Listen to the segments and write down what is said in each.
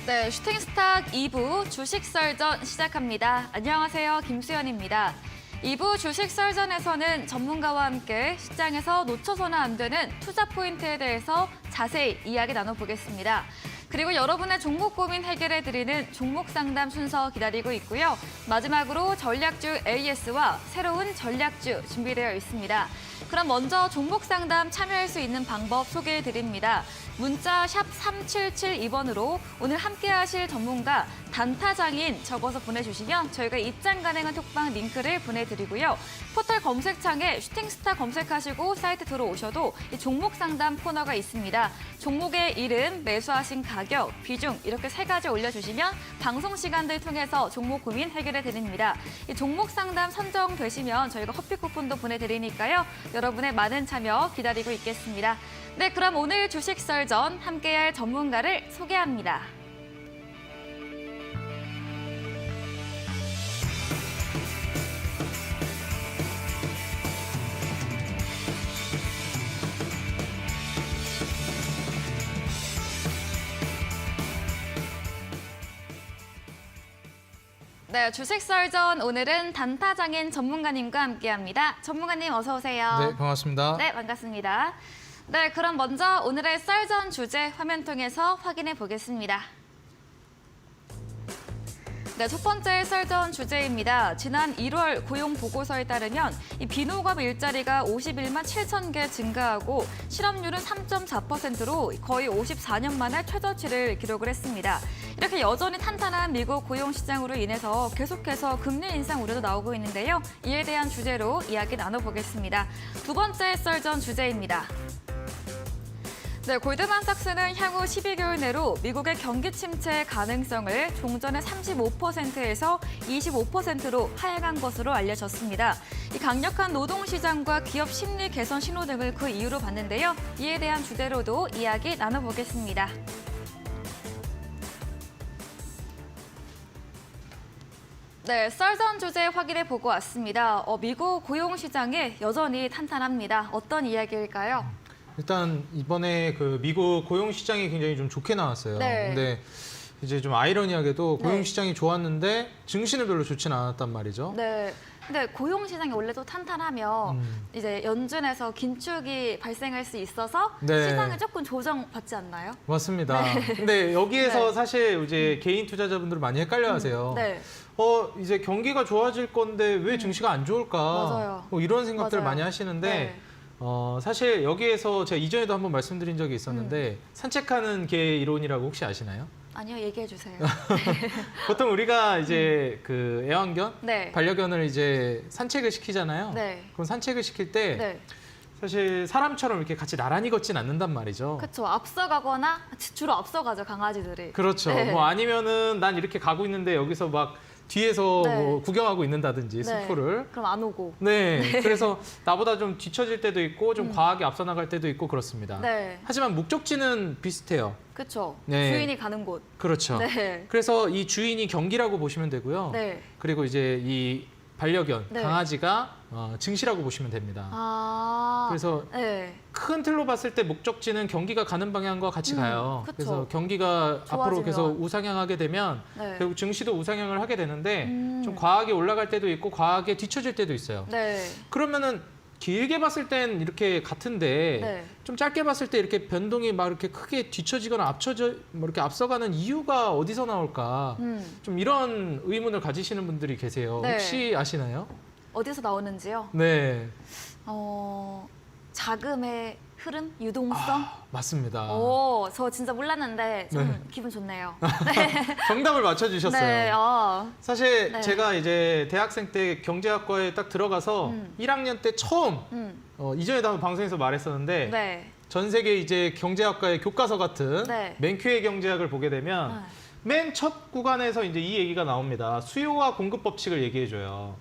네, 슈팅스탁 2부 주식 썰전 시작합니다. 안녕하세요, 김수연입니다. 2부 주식 썰전에서는 전문가와 함께 시장에서 놓쳐서는 안 되는 투자 포인트에 대해서 자세히 이야기 나눠보겠습니다. 그리고 여러분의 종목 고민 해결해드리는 종목 상담 순서 기다리고 있고요. 마지막으로 전략주 AS와 새로운 전략주 준비되어 있습니다. 그럼 먼저 종목 상담 참여할 수 있는 방법 소개해드립니다. 문자 샵 3772번으로 오늘 함께하실 전문가 단타장인 적어서 보내주시면 저희가 입장 가능한 톡방 링크를 보내드리고요. 포털 검색창에 슈팅스타 검색하시고 사이트 들어오셔도 이 종목 상담 코너가 있습니다. 종목의 이름, 매수하신 가격, 비중 이렇게 세 가지 올려주시면 방송 시간들 통해서 종목 고민 해결해드립니다. 이 종목 상담 선정되시면 저희가 커피 쿠폰도 보내드리니까요. 여러분의 많은 참여 기다리고 있겠습니다. 네, 그럼 오늘 주식 썰전 함께할 전문가를 소개합니다. 네, 주식 썰전 오늘은 단타장인 전문가님과 함께합니다. 전문가님 어서 오세요. 네, 반갑습니다. 네, 반갑습니다. 네, 그럼 먼저 오늘의 썰전 주제 화면 통해서 확인해 보겠습니다. 네, 첫 번째 썰전 주제입니다. 지난 1월 고용 보고서에 따르면 이 비노업 일자리가 51만 7천 개 증가하고 실업률은 3.4%로 거의 54년 만에 최저치를 기록을 했습니다. 이렇게 여전히 탄탄한 미국 고용 시장으로 인해서 계속해서 금리 인상 우려도 나오고 있는데요. 이에 대한 주제로 이야기 나눠보겠습니다. 두 번째 썰전 주제입니다. 네, 골드만삭스는 향후 12개월 내로 미국의 경기 침체 가능성을 종전의 35%에서 25%로 하향한 것으로 알려졌습니다. 이 강력한 노동시장과 기업 심리 개선 신호등을 그 이유로 봤는데요. 이에 대한 주제로도 이야기 나눠보겠습니다. 네, 썰전 주제 확인해 보고 왔습니다. 미국 고용 시장이 여전히 탄탄합니다. 어떤 이야기일까요? 일단 이번에 그 미국 고용 시장이 굉장히 좀 좋게 나왔어요. 네. 근데 이제 좀 아이러니하게도 고용 네. 시장이 좋았는데 증시는 별로 좋지는 않았단 말이죠. 네. 근데 고용 시장이 원래도 탄탄하면 이제 연준에서 긴축이 발생할 수 있어서 네. 시장을 조금 조정받지 않나요? 맞습니다. 근데 여기에서 네. 사실 이제 개인 투자자분들 많이 헷갈려하세요. 네. 이제 경기가 좋아질 건데 왜 증시가 안 좋을까? 맞아요. 뭐 이런 생각들 맞아요. 많이 하시는데 네. 사실 여기에서 제가 이전에도 한번 말씀드린 적이 있었는데 산책하는 개 이론이라고 혹시 아시나요? 아니요, 얘기해 주세요. 보통 우리가 이제 그 애완견, 네. 반려견을 이제 산책을 시키잖아요. 네. 그럼 산책을 시킬 때 네. 사실 사람처럼 이렇게 같이 나란히 걷진 않는단 말이죠. 그렇죠. 앞서가거나 주로 앞서가죠, 강아지들이. 그렇죠. 네. 뭐 아니면은 난 이렇게 가고 있는데 여기서 막 뒤에서 네. 뭐 구경하고 있는다든지 네. 숲을. 그럼 안 오고. 네. 그래서 나보다 좀 뒤처질 때도 있고 좀 과하게 앞서 나갈 때도 있고 그렇습니다. 네. 하지만 목적지는 비슷해요. 그렇죠. 네. 주인이 가는 곳. 그렇죠. 네. 그래서 이 주인이 경기라고 보시면 되고요. 네. 그리고 이제 이 반려견, 네. 강아지가 증시라고 보시면 됩니다. 아. 그래서 네. 큰 틀로 봤을 때 목적지는 경기가 가는 방향과 같이 가요. 그쵸. 그래서 경기가 앞으로 좋아지면. 계속 우상향하게 되면 네. 결국 증시도 우상향을 하게 되는데 좀 과하게 올라갈 때도 있고 과하게 뒤처질 때도 있어요. 네. 그러면은 길게 봤을 땐 이렇게 같은데 네. 좀 짧게 봤을 때 이렇게 변동이 막 이렇게 크게 뒤처지거나 뭐 이렇게 앞서가는 이유가 어디서 나올까? 좀 이런 의문을 가지시는 분들이 계세요. 네. 혹시 아시나요? 어디서 나오는지요? 네, 자금의 흐름, 유동성. 맞습니다. 저 진짜 몰랐는데 좀 네. 기분 좋네요. 정답을 맞춰주셨어요. 네, 사실 네. 제가 이제 대학생 때 경제학과에 딱 들어가서 1학년 때 처음 이전에도 한번 방송에서 말했었는데 네. 전 세계 이제 경제학과의 교과서 같은 네. 맨큐의 경제학을 보게 되면 맨 첫 구간에서 이제 이 얘기가 나옵니다. 수요와 공급 법칙을 얘기해줘요.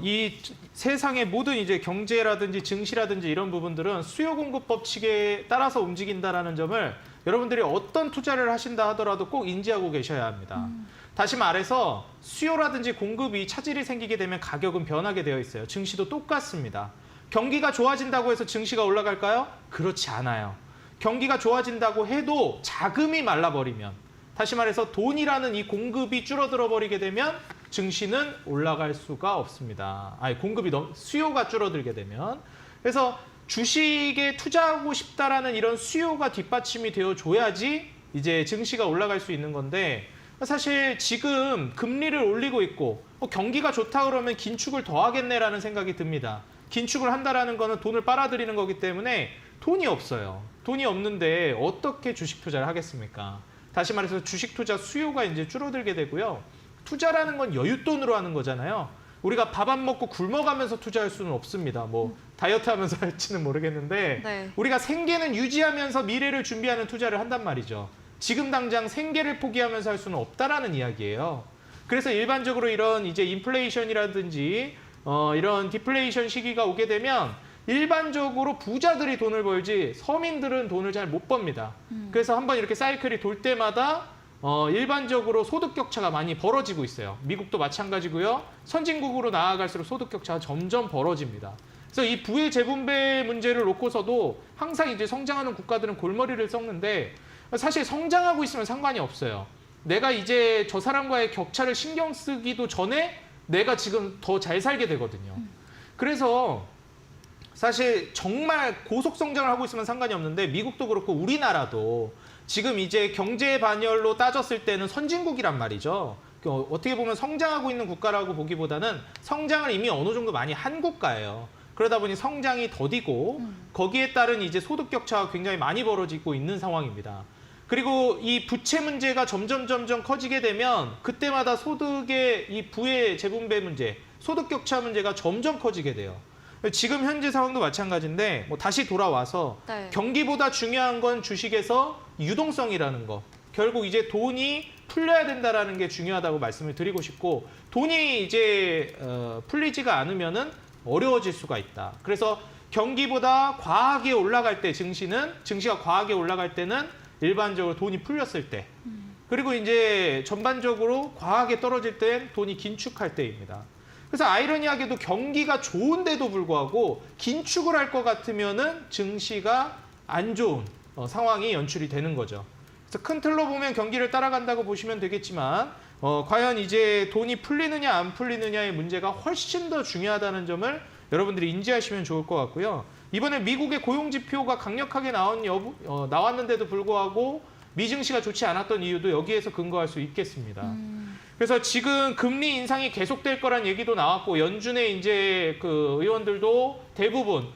이 세상의 모든 이제 경제라든지 증시라든지 이런 부분들은 수요 공급 법칙에 따라서 움직인다라는 점을 여러분들이 어떤 투자를 하신다 하더라도 꼭 인지하고 계셔야 합니다. 다시 말해서 수요라든지 공급이 차질이 생기게 되면 가격은 변하게 되어 있어요. 증시도 똑같습니다. 경기가 좋아진다고 해서 증시가 올라갈까요? 그렇지 않아요. 경기가 좋아진다고 해도 자금이 말라버리면 다시 말해서 돈이라는 이 공급이 줄어들어 버리게 되면 증시는 올라갈 수가 없습니다. 아니, 수요가 줄어들게 되면. 그래서 주식에 투자하고 싶다라는 이런 수요가 뒷받침이 되어 줘야지 이제 증시가 올라갈 수 있는 건데, 사실 지금 금리를 올리고 있고 경기가 좋다 그러면 긴축을 더 하겠네라는 생각이 듭니다. 긴축을 한다라는 거는 돈을 빨아들이는 거기 때문에 돈이 없어요. 돈이 없는데 어떻게 주식 투자를 하겠습니까? 다시 말해서 주식 투자 수요가 이제 줄어들게 되고요. 투자라는 건 여윳돈으로 하는 거잖아요. 우리가 밥 안 먹고 굶어가면서 투자할 수는 없습니다. 뭐 다이어트 하면서 할지는 모르겠는데 네. 우리가 생계는 유지하면서 미래를 준비하는 투자를 한단 말이죠. 지금 당장 생계를 포기하면서 할 수는 없다라는 이야기예요. 그래서 일반적으로 이런 이제 인플레이션이라든지 이런 디플레이션 시기가 오게 되면 일반적으로 부자들이 돈을 벌지 서민들은 돈을 잘 못 법니다. 그래서 한번 이렇게 사이클이 돌 때마다 일반적으로 소득 격차가 많이 벌어지고 있어요. 미국도 마찬가지고요. 선진국으로 나아갈수록 소득 격차가 점점 벌어집니다. 그래서 이 부의 재분배 문제를 놓고서도 항상 이제 성장하는 국가들은 골머리를 썩는데, 사실 성장하고 있으면 상관이 없어요. 내가 이제 저 사람과의 격차를 신경 쓰기도 전에 내가 지금 더 잘 살게 되거든요. 그래서 사실 정말 고속 성장을 하고 있으면 상관이 없는데, 미국도 그렇고 우리나라도 지금 이제 경제 반열로 따졌을 때는 선진국이란 말이죠. 어떻게 보면 성장하고 있는 국가라고 보기보다는 성장을 이미 어느 정도 많이 한 국가예요. 그러다 보니 성장이 더디고 거기에 따른 이제 소득 격차가 굉장히 많이 벌어지고 있는 상황입니다. 그리고 이 부채 문제가 점점 커지게 되면 그때마다 소득의 이 부의 재분배 문제, 소득 격차 문제가 점점 커지게 돼요. 지금 현재 상황도 마찬가지인데, 뭐 다시 돌아와서 네. 경기보다 중요한 건 주식에서 유동성이라는 거. 결국 이제 돈이 풀려야 된다라는 게 중요하다고 말씀을 드리고 싶고, 돈이 이제 풀리지가 않으면은 어려워질 수가 있다. 그래서 경기보다 과하게 올라갈 때 증시가 과하게 올라갈 때는 일반적으로 돈이 풀렸을 때, 그리고 이제 전반적으로 과하게 떨어질 땐 돈이 긴축할 때입니다. 그래서 아이러니하게도 경기가 좋은데도 불구하고 긴축을 할 것 같으면은 증시가 안 좋은 상황이 연출이 되는 거죠. 그래서 큰 틀로 보면 경기를 따라간다고 보시면 되겠지만, 과연 이제 돈이 풀리느냐 안 풀리느냐의 문제가 훨씬 더 중요하다는 점을 여러분들이 인지하시면 좋을 것 같고요. 이번에 미국의 고용 지표가 강력하게 나왔는데도 불구하고 미증시가 좋지 않았던 이유도 여기에서 근거할 수 있겠습니다. 그래서 지금 금리 인상이 계속될 거란 얘기도 나왔고, 연준의 이제 그 의원들도 대부분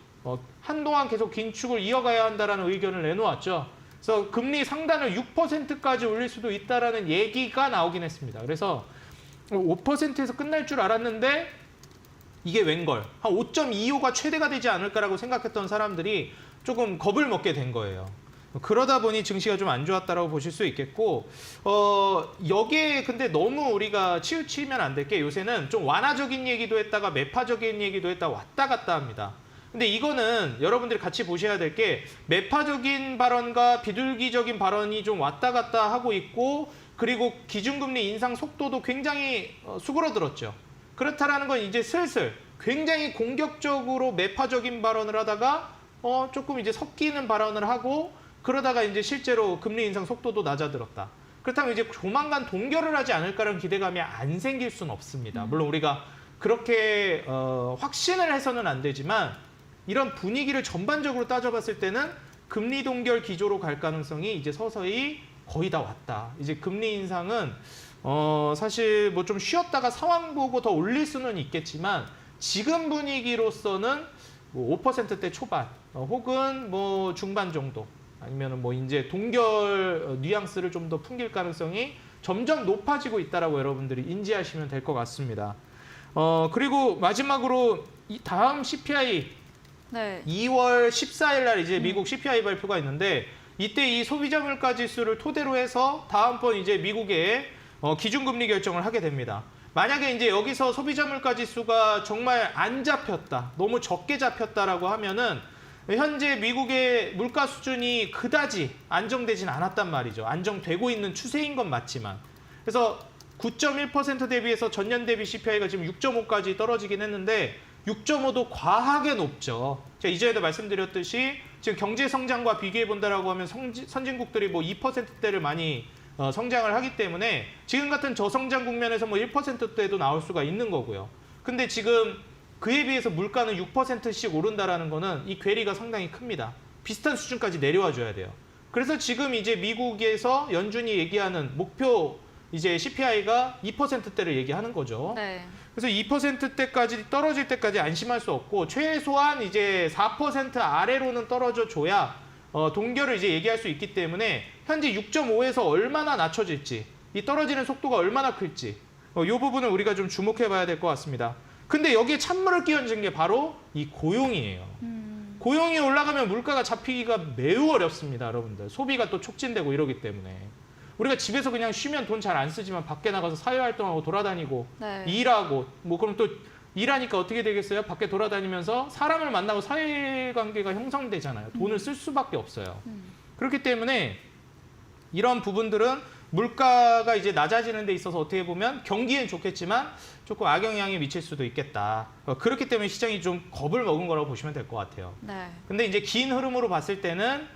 한동안 계속 긴축을 이어가야 한다라는 의견을 내놓았죠. 그래서 금리 상단을 6%까지 올릴 수도 있다라는 얘기가 나오긴 했습니다. 그래서 5%에서 끝날 줄 알았는데 이게 웬걸, 한 5.25가 최대가 되지 않을까라고 생각했던 사람들이 조금 겁을 먹게 된 거예요. 그러다 보니 증시가 좀 안 좋았다라고 보실 수 있겠고, 여기에 근데 너무 우리가 치우치면 안 될 게, 요새는 좀 완화적인 얘기도 했다가 매파적인 얘기도 했다가 왔다 갔다 합니다. 근데 이거는 여러분들이 같이 보셔야 될 게, 매파적인 발언과 비둘기적인 발언이 좀 왔다 갔다 하고 있고, 그리고 기준금리 인상 속도도 굉장히 수그러들었죠. 그렇다라는 건 이제 슬슬 굉장히 공격적으로 매파적인 발언을 하다가 조금 이제 섞이는 발언을 하고, 그러다가 이제 실제로 금리 인상 속도도 낮아들었다. 그렇다면 이제 조만간 동결을 하지 않을까라는 기대감이 안 생길 수는 없습니다. 물론 우리가 그렇게 확신을 해서는 안 되지만, 이런 분위기를 전반적으로 따져봤을 때는 금리 동결 기조로 갈 가능성이 이제 서서히 거의 다 왔다. 이제 금리 인상은 사실 뭐 좀 쉬었다가 상황 보고 더 올릴 수는 있겠지만, 지금 분위기로서는 뭐 5%대 초반 혹은 뭐 중반 정도, 아니면 뭐 이제 동결 뉘앙스를 좀 더 풍길 가능성이 점점 높아지고 있다라고 여러분들이 인지하시면 될 것 같습니다. 그리고 마지막으로 이 다음 CPI, 네. 2월 14일 날 이제 미국 CPI 발표가 있는데, 이때 이 소비자 물가 지수를 토대로 해서 다음번 이제 미국의 기준금리 결정을 하게 됩니다. 만약에 이제 여기서 소비자 물가 지수가 정말 안 잡혔다, 너무 적게 잡혔다라고 하면은 현재 미국의 물가 수준이 그다지 안정되진 않았단 말이죠. 안정되고 있는 추세인 건 맞지만. 그래서 9.1% 대비해서 전년 대비 CPI가 지금 6.5까지 떨어지긴 했는데, 6.5도 과하게 높죠. 제가 이전에도 말씀드렸듯이 지금 경제 성장과 비교해 본다라고 하면 선진국들이 뭐 2%대를 많이 성장을 하기 때문에 지금 같은 저성장 국면에서 뭐 1%대도 나올 수가 있는 거고요. 근데 지금 그에 비해서 물가는 6%씩 오른다라는 거는 이 괴리가 상당히 큽니다. 비슷한 수준까지 내려와 줘야 돼요. 그래서 지금 이제 미국에서 연준이 얘기하는 목표 이제 CPI가 2%대를 얘기하는 거죠. 네. 그래서 2%대까지 떨어질 때까지 안심할 수 없고 최소한 이제 4% 아래로는 떨어져 줘야 동결을 이제 얘기할 수 있기 때문에 현재 6.5에서 얼마나 낮춰질지 이 떨어지는 속도가 얼마나 클지 이 부분을 우리가 좀 주목해 봐야 될 것 같습니다. 근데 여기에 찬물을 끼얹은 게 바로 이 고용이에요. 고용이 올라가면 물가가 잡히기가 매우 어렵습니다, 여러분들. 소비가 또 촉진되고 이러기 때문에. 우리가 집에서 그냥 쉬면 돈 잘 안 쓰지만 밖에 나가서 사회활동하고 돌아다니고 네. 일하고 뭐 그럼 또 일하니까 어떻게 되겠어요? 밖에 돌아다니면서 사람을 만나고 사회관계가 형성되잖아요. 돈을 쓸 수밖에 없어요. 그렇기 때문에 이런 부분들은 물가가 이제 낮아지는 데 있어서 어떻게 보면 경기엔 좋겠지만 조금 악영향이 미칠 수도 있겠다. 그렇기 때문에 시장이 좀 겁을 먹은 거라고 보시면 될 것 같아요. 네. 근데 이제 긴 흐름으로 봤을 때는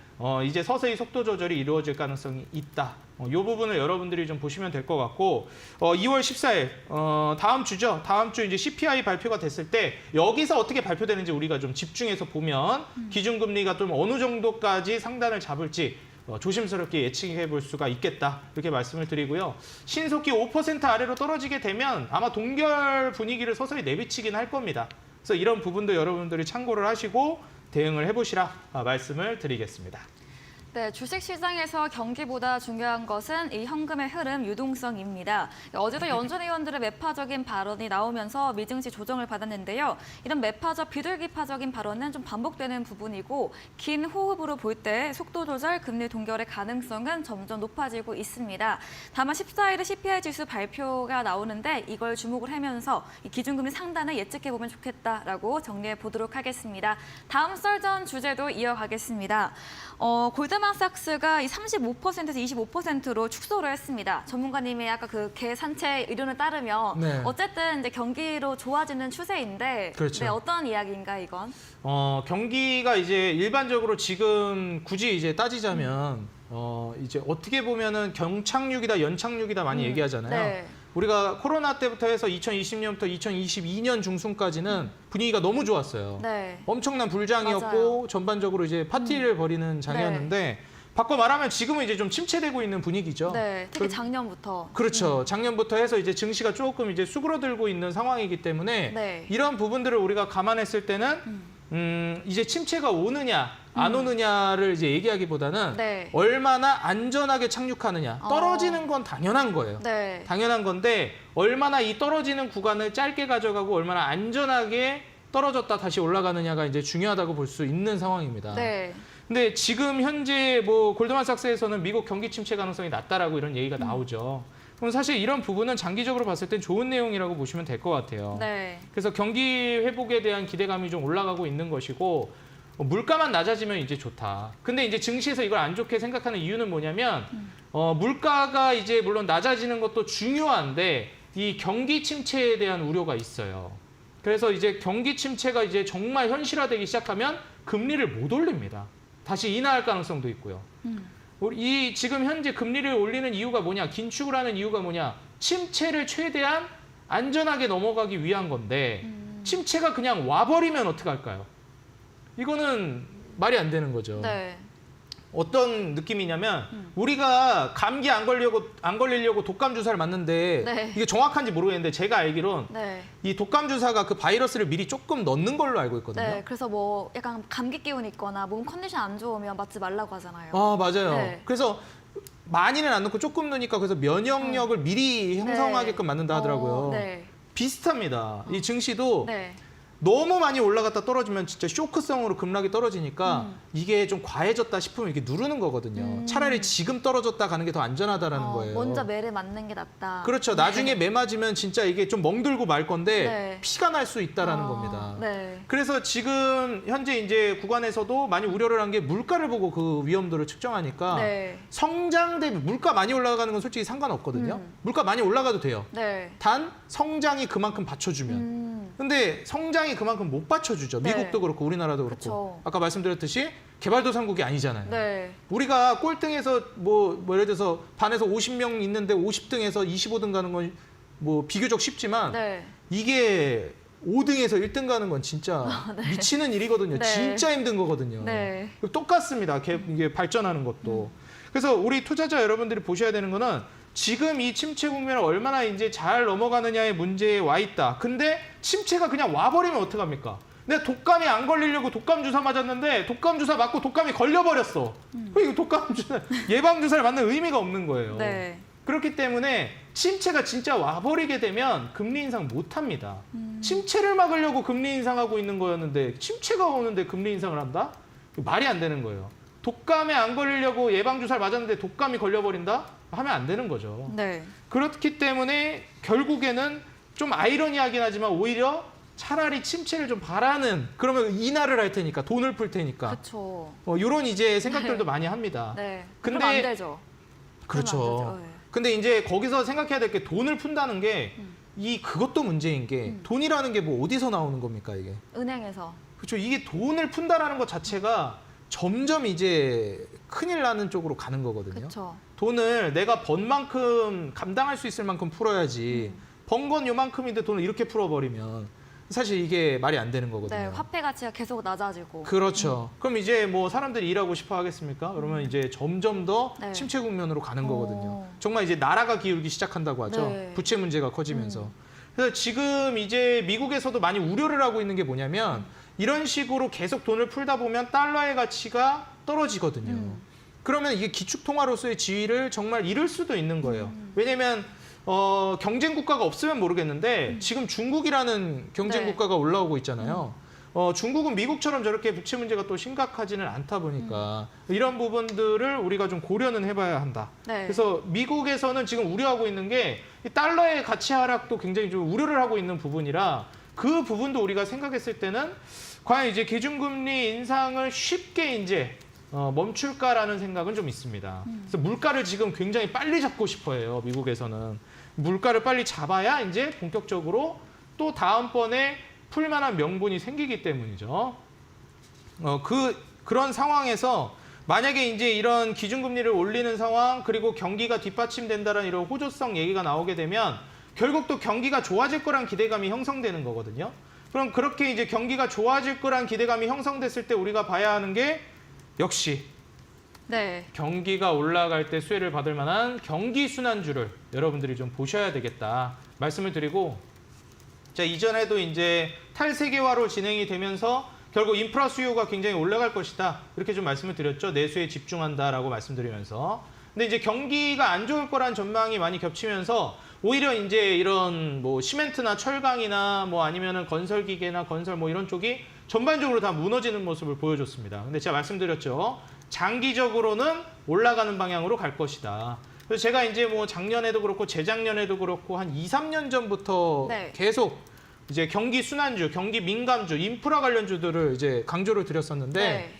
이제 서서히 속도 조절이 이루어질 가능성이 있다. 이 부분을 여러분들이 좀 보시면 될 것 같고 2월 14일 다음 주죠. 다음 주 이제 CPI 발표가 됐을 때 여기서 어떻게 발표되는지 우리가 좀 집중해서 보면 기준금리가 좀 어느 정도까지 상단을 잡을지 조심스럽게 예측해 볼 수가 있겠다. 이렇게 말씀을 드리고요. 신속히 5% 아래로 떨어지게 되면 아마 동결 분위기를 서서히 내비치긴 할 겁니다. 그래서 이런 부분도 여러분들이 참고를 하시고 대응을 해보시라 말씀을 드리겠습니다. 네, 주식시장에서 경기보다 중요한 것은 이 현금의 흐름, 유동성입니다. 어제도 연준 의원들의 매파적인 발언이 나오면서 미증시 조정을 받았는데요. 이런 매파적, 비둘기파적인 발언은 좀 반복되는 부분이고 긴 호흡으로 볼 때 속도 조절, 금리 동결의 가능성은 점점 높아지고 있습니다. 다만 14일에 CPI 지수 발표가 나오는데 이걸 주목을 하면서 이 기준금리 상단을 예측해보면 좋겠다라고 정리해 보도록 하겠습니다. 다음 썰전 주제도 이어가겠습니다. 골드만삭스가 이 35%에서 25%로 축소를 했습니다. 전문가님의 아까 그 개 산책 의견을 따르면 네. 어쨌든 이제 경기로 좋아지는 추세인데 그렇죠. 네, 어떤 이야기인가 이건? 경기가 이제 일반적으로 지금 굳이 이제 따지자면 이제 어떻게 보면은 경착륙이다, 연착륙이다 많이 얘기하잖아요. 네. 우리가 코로나 때부터 해서 2020년부터 2022년 중순까지는 분위기가 너무 좋았어요. 네. 엄청난 불장이었고 맞아요. 전반적으로 이제 파티를 벌이는 장이었는데 바꿔 말하면 지금은 이제 좀 침체되고 있는 분위기죠. 네, 특히 작년부터. 그렇죠. 작년부터 해서 이제 증시가 조금 이제 수그러들고 있는 상황이기 때문에 네. 이런 부분들을 우리가 감안했을 때는 이제 침체가 오느냐 안 오느냐를 이제 얘기하기보다는 네. 얼마나 안전하게 착륙하느냐. 떨어지는 건 당연한 거예요. 네. 당연한 건데 얼마나 이 떨어지는 구간을 짧게 가져가고 얼마나 안전하게 떨어졌다 다시 올라가느냐가 이제 중요하다고 볼 수 있는 상황입니다. 네. 근데 지금 현재 뭐 골드만삭스에서는 미국 경기 침체 가능성이 낮다라고 이런 얘기가 나오죠. 그럼 사실 이런 부분은 장기적으로 봤을 땐 좋은 내용이라고 보시면 될 것 같아요. 네. 그래서 경기 회복에 대한 기대감이 좀 올라가고 있는 것이고 물가만 낮아지면 이제 좋다. 근데 이제 증시에서 이걸 안 좋게 생각하는 이유는 뭐냐면 물가가 이제 물론 낮아지는 것도 중요한데 이 경기 침체에 대한 우려가 있어요. 그래서 이제 경기 침체가 이제 정말 현실화되기 시작하면 금리를 못 올립니다. 다시 인하할 가능성도 있고요. 이 지금 현재 금리를 올리는 이유가 뭐냐? 긴축을 하는 이유가 뭐냐? 침체를 최대한 안전하게 넘어가기 위한 건데 침체가 그냥 와버리면 어떡할까요? 이거는 말이 안 되는 거죠. 네. 어떤 느낌이냐면 우리가 감기 안 걸리려고 독감 주사를 맞는데 네. 이게 정확한지 모르겠는데 제가 알기론 네. 이 독감 주사가 그 바이러스를 미리 조금 넣는 걸로 알고 있거든요. 네. 그래서 뭐 약간 감기 기운 있거나 몸 컨디션 안 좋으면 맞지 말라고 하잖아요. 아, 맞아요. 네. 그래서 많이는 안 넣고 조금 넣으니까 그래서 면역력을 미리 형성하게끔 만든다 하더라고요. 네. 비슷합니다. 이 증시도 네. 너무 많이 올라갔다 떨어지면 진짜 쇼크성으로 급락이 떨어지니까 이게 좀 과해졌다 싶으면 이렇게 누르는 거거든요. 차라리 지금 떨어졌다 가는 게 더 안전하다라는 거예요. 먼저 매를 맞는 게 낫다. 그렇죠. 나중에 매 맞으면 진짜 이게 좀 멍들고 말 건데 네. 피가 날 수 있다라는 겁니다. 네. 그래서 지금 현재 이제 구간에서도 많이 우려를 한 게 물가를 보고 그 위험도를 측정하니까 네. 성장 대비 물가 많이 올라가는 건 솔직히 상관없거든요. 물가 많이 올라가도 돼요. 네. 단 성장이 그만큼 받쳐주면. 근데 성장이 시장이 그만큼 못 받쳐주죠. 네. 미국도 그렇고 우리나라도 그렇고. 그쵸. 아까 말씀드렸듯이 개발도상국이 아니잖아요. 네. 우리가 꼴등에서 뭐 예를 들어서 반에서 50명 있는데 50등에서 25등 가는 건 뭐 비교적 쉽지만 네. 이게 5등에서 1등 가는 건 진짜 미치는 일이거든요. 네. 진짜 힘든 거거든요. 네. 똑같습니다. 이게 발전하는 것도. 그래서 우리 투자자 여러분들이 보셔야 되는 거는 지금 이 침체 국면을 얼마나 이제 잘 넘어가느냐의 문제에 와 있다. 근데 침체가 그냥 와버리면 어떡합니까? 내가 독감이 안 걸리려고 독감 주사 맞았는데 독감 주사 맞고 독감이 걸려버렸어. 이거 독감 주사 예방 주사를 맞는 의미가 없는 거예요. 네. 그렇기 때문에 침체가 진짜 와버리게 되면 금리 인상 못합니다. 침체를 막으려고 금리 인상하고 있는 거였는데 침체가 오는데 금리 인상을 한다? 말이 안 되는 거예요. 독감에 안 걸리려고 예방주사를 맞았는데 독감이 걸려버린다? 하면 안 되는 거죠. 네. 그렇기 때문에 결국에는 좀 아이러니하긴 하지만 오히려 차라리 침체를 좀 바라는 그러면 인하를 할 테니까 돈을 풀 테니까 그렇죠. 이런 이제 생각들도 많이 합니다. 네. 근데 그럼 안 되죠. 그렇죠. 그러면 안 되죠. 네. 근데 이제 거기서 생각해야 될 게 돈을 푼다는 게 그것도 문제인 게 돈이라는 게 뭐 어디서 나오는 겁니까 이게? 은행에서. 그렇죠. 이게 돈을 푼다라는 것 자체가 점점 이제 큰일 나는 쪽으로 가는 거거든요. 그렇죠. 돈을 내가 번 만큼 감당할 수 있을 만큼 풀어야지 번 건 요만큼인데 돈을 이렇게 풀어버리면 사실 이게 말이 안 되는 거거든요. 네. 화폐 가치가 계속 낮아지고. 그렇죠. 그럼 이제 뭐 사람들이 일하고 싶어 하겠습니까? 그러면 이제 점점 더 네. 침체 국면으로 가는 거거든요. 오. 정말 이제 나라가 기울기 시작한다고 하죠. 네. 부채 문제가 커지면서. 그래서 지금 이제 미국에서도 많이 우려를 하고 있는 게 뭐냐면 이런 식으로 계속 돈을 풀다 보면 달러의 가치가 떨어지거든요. 그러면 이게 기축통화로서의 지위를 정말 잃을 수도 있는 거예요. 왜냐면 경쟁 국가가 없으면 모르겠는데 지금 중국이라는 경쟁 네. 국가가 올라오고 있잖아요. 중국은 미국처럼 저렇게 부채 문제가 또 심각하지는 않다 보니까 이런 부분들을 우리가 좀 고려는 해봐야 한다. 네. 그래서 미국에서는 지금 우려하고 있는 게 이 달러의 가치 하락도 굉장히 좀 우려를 하고 있는 부분이라 그 부분도 우리가 생각했을 때는 과연 이제 기준금리 인상을 쉽게 이제 멈출까라는 생각은 좀 있습니다. 그래서 물가를 지금 굉장히 빨리 잡고 싶어해요. 미국에서는 물가를 빨리 잡아야 이제 본격적으로 또 다음번에 풀만한 명분이 생기기 때문이죠. 그런 상황에서 만약에 이제 이런 기준금리를 올리는 상황 그리고 경기가 뒷받침된다는 이런 호조성 얘기가 나오게 되면 결국 또 경기가 좋아질 거란 기대감이 형성되는 거거든요. 그럼 그렇게 이제 경기가 좋아질 거란 기대감이 형성됐을 때 우리가 봐야 하는 게 역시 네. 경기가 올라갈 때 수혜를 받을 만한 경기 순환주를 여러분들이 좀 보셔야 되겠다 말씀을 드리고 자 이전에도 이제 탈세계화로 진행이 되면서 결국 인프라 수요가 굉장히 올라갈 것이다 이렇게 좀 말씀을 드렸죠. 내수에 집중한다라고 말씀드리면서 근데 이제 경기가 안 좋을 거란 전망이 많이 겹치면서 오히려 이제 이런 뭐 시멘트나 철강이나 뭐 아니면은 건설 기계나 건설 뭐 이런 쪽이 전반적으로 다 무너지는 모습을 보여줬습니다. 근데 제가 말씀드렸죠. 장기적으로는 올라가는 방향으로 갈 것이다. 그래서 제가 이제 뭐 작년에도 그렇고 재작년에도 그렇고 한 2, 3년 전부터 네. 계속 이제 경기 순환주, 경기 민감주, 인프라 관련주들을 이제 강조를 드렸었는데 네.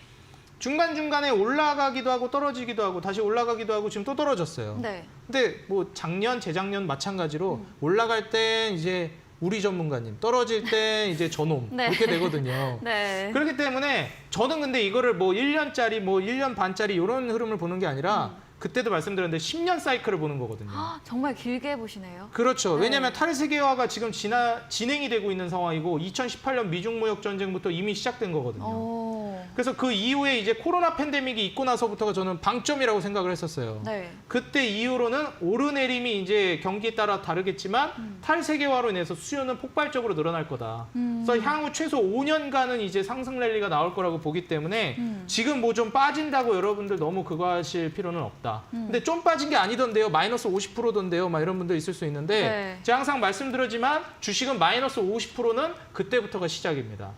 중간중간에 올라가기도 하고 떨어지기도 하고 다시 올라가기도 하고 지금 또 떨어졌어요. 네. 근데 뭐 작년, 재작년 마찬가지로 올라갈 땐 이제 우리 전문가님, 떨어질 땐 이제 저놈 네. 이렇게 되거든요. 네. 그렇기 때문에 저는 근데 이거를 뭐 1년짜리, 뭐 1년 반짜리 이런 흐름을 보는 게 아니라 그때도 말씀드렸는데 10년 사이클을 보는 거거든요. 정말 길게 보시네요. 그렇죠. 네. 왜냐하면 탈세계화가 지금 진행이 되고 있는 상황이고 2018년 미중 무역 전쟁부터 이미 시작된 거거든요. 오. 그래서 그 이후에 이제 코로나 팬데믹이 있고 나서부터가 저는 방점이라고 생각을 했었어요. 네. 그때 이후로는 오르내림이 이제 경기에 따라 다르겠지만 탈세계화로 인해서 수요는 폭발적으로 늘어날 거다. 그래서 향후 최소 5년간은 이제 상승 랠리가 나올 거라고 보기 때문에 지금 뭐 좀 빠진다고 여러분들 너무 그거 하실 필요는 없다. 근데 좀 빠진 게 아니던데요. 마이너스 50%던데요. 막 이런 분들 있을 수 있는데 네. 제가 항상 말씀드리지만 주식은 마이너스 50%는 그때부터가 시작입니다.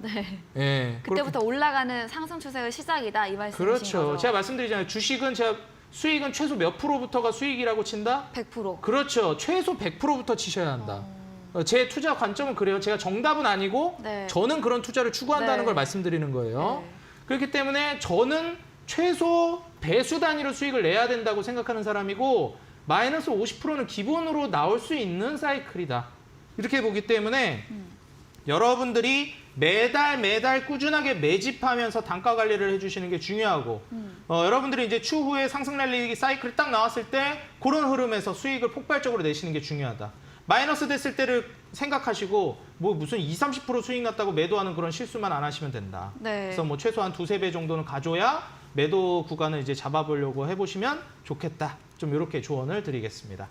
네. 예. 그때부터 올라가는 상승 추세의 시작이다 이 말씀이신 그렇죠. 거죠? 제가 말씀드리잖아요. 주식은 수익은 최소 몇 프로부터가 수익이라고 친다? 100%. 그렇죠. 최소 100%부터 치셔야 한다. 제 투자 관점은 그래요. 제가 정답은 아니고 네. 저는 그런 투자를 추구한다는 네. 걸 말씀드리는 거예요. 네. 그렇기 때문에 저는 최소 배수 단위로 수익을 내야 된다고 생각하는 사람이고 마이너스 50%는 기본으로 나올 수 있는 사이클이다. 이렇게 보기 때문에 여러분들이 매달 꾸준하게 매집하면서 단가 관리를 해주시는 게 중요하고 여러분들이 이제 추후에 상승 랠리 사이클이 딱 나왔을 때 그런 흐름에서 수익을 폭발적으로 내시는 게 중요하다. 마이너스 됐을 때를 생각하시고 뭐 무슨 20, 30% 수익 났다고 매도하는 그런 실수만 안 하시면 된다. 네. 그래서 뭐 최소한 2~3배 정도는 가져야 매도 구간을 이제 잡아보려고 해보시면 좋겠다. 좀 이렇게 조언을 드리겠습니다.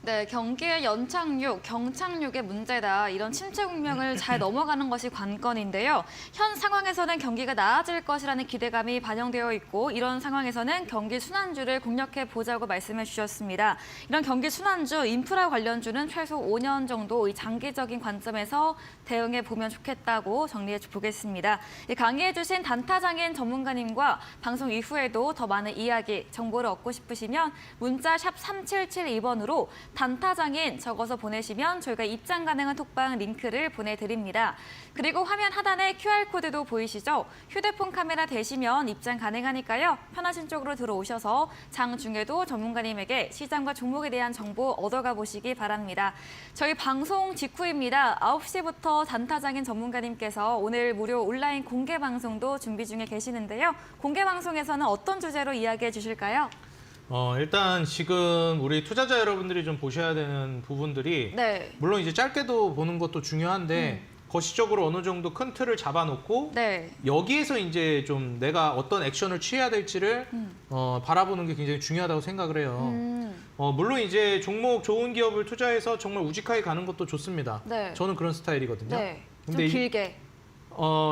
네, 경기의 연착륙, 경착륙의 문제다. 이런 침체 국면을 잘 넘어가는 것이 관건인데요. 현 상황에서는 경기가 나아질 것이라는 기대감이 반영되어 있고 이런 상황에서는 경기 순환주를 공략해 보자고 말씀해 주셨습니다. 이런 경기 순환주, 인프라 관련주는 최소 5년 정도 이 장기적인 관점에서 대응해 보면 좋겠다고 정리해 보겠습니다. 강의해 주신 단타장인 전문가님과 방송 이후에도 더 많은 이야기, 정보를 얻고 싶으시면 문자 샵 3772번으로 단타장인 적어서 보내시면 저희가 입장 가능한 톡방 링크를 보내드립니다. 그리고 화면 하단에 QR코드도 보이시죠? 휴대폰 카메라 대시면 입장 가능하니까요. 편하신 쪽으로 들어오셔서 장 중에도 전문가님에게 시장과 종목에 대한 정보 얻어가 보시기 바랍니다. 저희 방송 직후입니다. 9시부터 단타장인 전문가님께서 오늘 무료 온라인 공개 방송도 준비 중에 계시는데요. 공개 방송에서는 어떤 주제로 이야기해 주실까요? 일단 지금 우리 투자자 여러분들이 좀 보셔야 되는 부분들이 네. 물론 이제 짧게도 보는 것도 중요한데 거시적으로 어느 정도 큰 틀을 잡아놓고 네. 여기에서 이제 좀 내가 어떤 액션을 취해야 될지를 바라보는 게 굉장히 중요하다고 생각을 해요. 물론 이제 종목 좋은 기업을 투자해서 정말 우직하게 가는 것도 좋습니다. 네. 저는 그런 스타일이거든요. 네. 좀 근데 길게.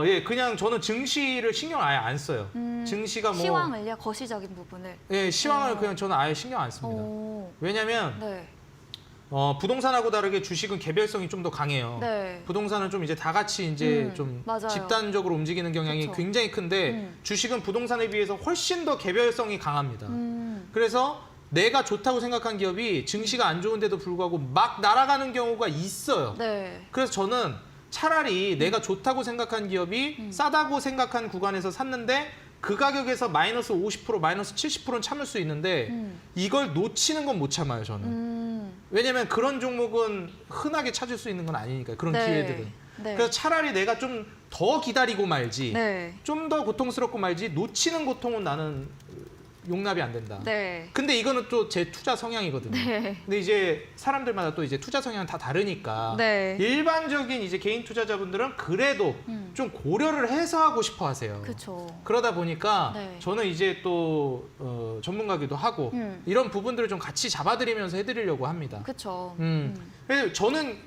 예, 그냥 저는 증시를 신경 아예 안 써요. 증시가 뭐 시황을요, 거시적인 부분을. 예, 시황을 그냥 저는 아예 신경 안 씁니다. 오. 왜냐면 네. 부동산하고 다르게 주식은 개별성이 좀 더 강해요. 네. 부동산은 좀 이제 다 같이 이제 좀 맞아요. 집단적으로 움직이는 경향이 그쵸. 굉장히 큰데 주식은 부동산에 비해서 훨씬 더 개별성이 강합니다. 그래서 내가 좋다고 생각한 기업이 증시가 안 좋은데도 불구하고 막 날아가는 경우가 있어요. 네. 그래서 저는 차라리 내가 좋다고 생각한 기업이 싸다고 생각한 구간에서 샀는데 그 가격에서 마이너스 50%, 마이너스 70%는 참을 수 있는데 이걸 놓치는 건 못 참아요, 저는. 왜냐면 그런 종목은 흔하게 찾을 수 있는 건 아니니까, 그런 네. 기회들은. 네. 그래서 차라리 내가 좀 더 기다리고 말지, 네. 좀 더 고통스럽고 말지, 놓치는 고통은 나는 용납이 안 된다. 네. 근데 이거는 또 제 투자 성향이거든요. 네. 근데 이제 사람들마다 또 이제 투자 성향은 다 다르니까 네. 일반적인 이제 개인 투자자분들은 그래도 좀 고려를 해서 하고 싶어 하세요. 그렇죠. 그러다 보니까 네. 저는 이제 또 전문가기도 하고 이런 부분들을 좀 같이 잡아드리면서 해드리려고 합니다. 그렇죠. 그래서 저는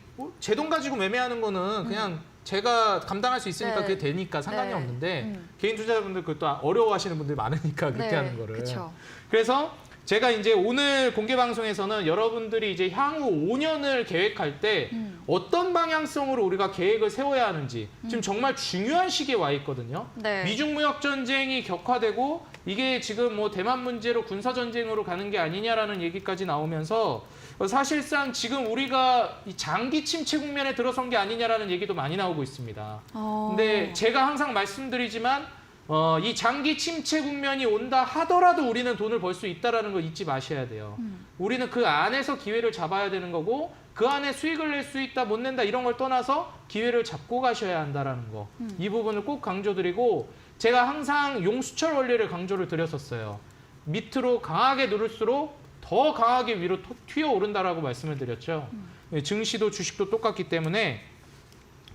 제 돈 가지고 매매하는 거는 그냥 제가 감당할 수 있으니까 네. 그게 되니까 상관이 네. 없는데 개인 투자자분들 그것도 어려워하시는 분들이 많으니까 그렇게 네. 하는 거를. 그렇죠. 그래서 제가 이제 오늘 공개 방송에서는 여러분들이 이제 향후 5년을 계획할 때 어떤 방향성으로 우리가 계획을 세워야 하는지 지금 정말 중요한 시기에 와 있거든요. 네. 미중 무역 전쟁이 격화되고 이게 지금 뭐 대만 문제로 군사 전쟁으로 가는 게 아니냐라는 얘기까지 나오면서 사실상 지금 우리가 이 장기 침체 국면에 들어선 게 아니냐라는 얘기도 많이 나오고 있습니다. 근데 제가 항상 말씀드리지만 이 장기 침체 국면이 온다 하더라도 우리는 돈을 벌 수 있다는 걸 잊지 마셔야 돼요. 우리는 그 안에서 기회를 잡아야 되는 거고 그 안에 수익을 낼 수 있다 못 낸다 이런 걸 떠나서 기회를 잡고 가셔야 한다는 거. 이 부분을 꼭 강조드리고 제가 항상 용수철 원리를 강조를 드렸었어요. 밑으로 강하게 누를수록 더 강하게 위로 튀어오른다라고 말씀을 드렸죠. 증시도 주식도 똑같기 때문에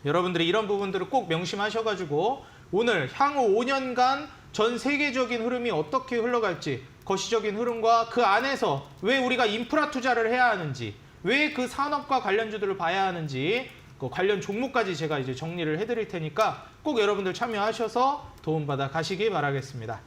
여러분들이 이런 부분들을 꼭 명심하셔가지고 오늘 향후 5년간 전 세계적인 흐름이 어떻게 흘러갈지 거시적인 흐름과 그 안에서 왜 우리가 인프라 투자를 해야 하는지 왜 그 산업과 관련주들을 봐야 하는지 그 관련 종목까지 제가 이제 정리를 해드릴 테니까 꼭 여러분들 참여하셔서 도움받아 가시기 바라겠습니다.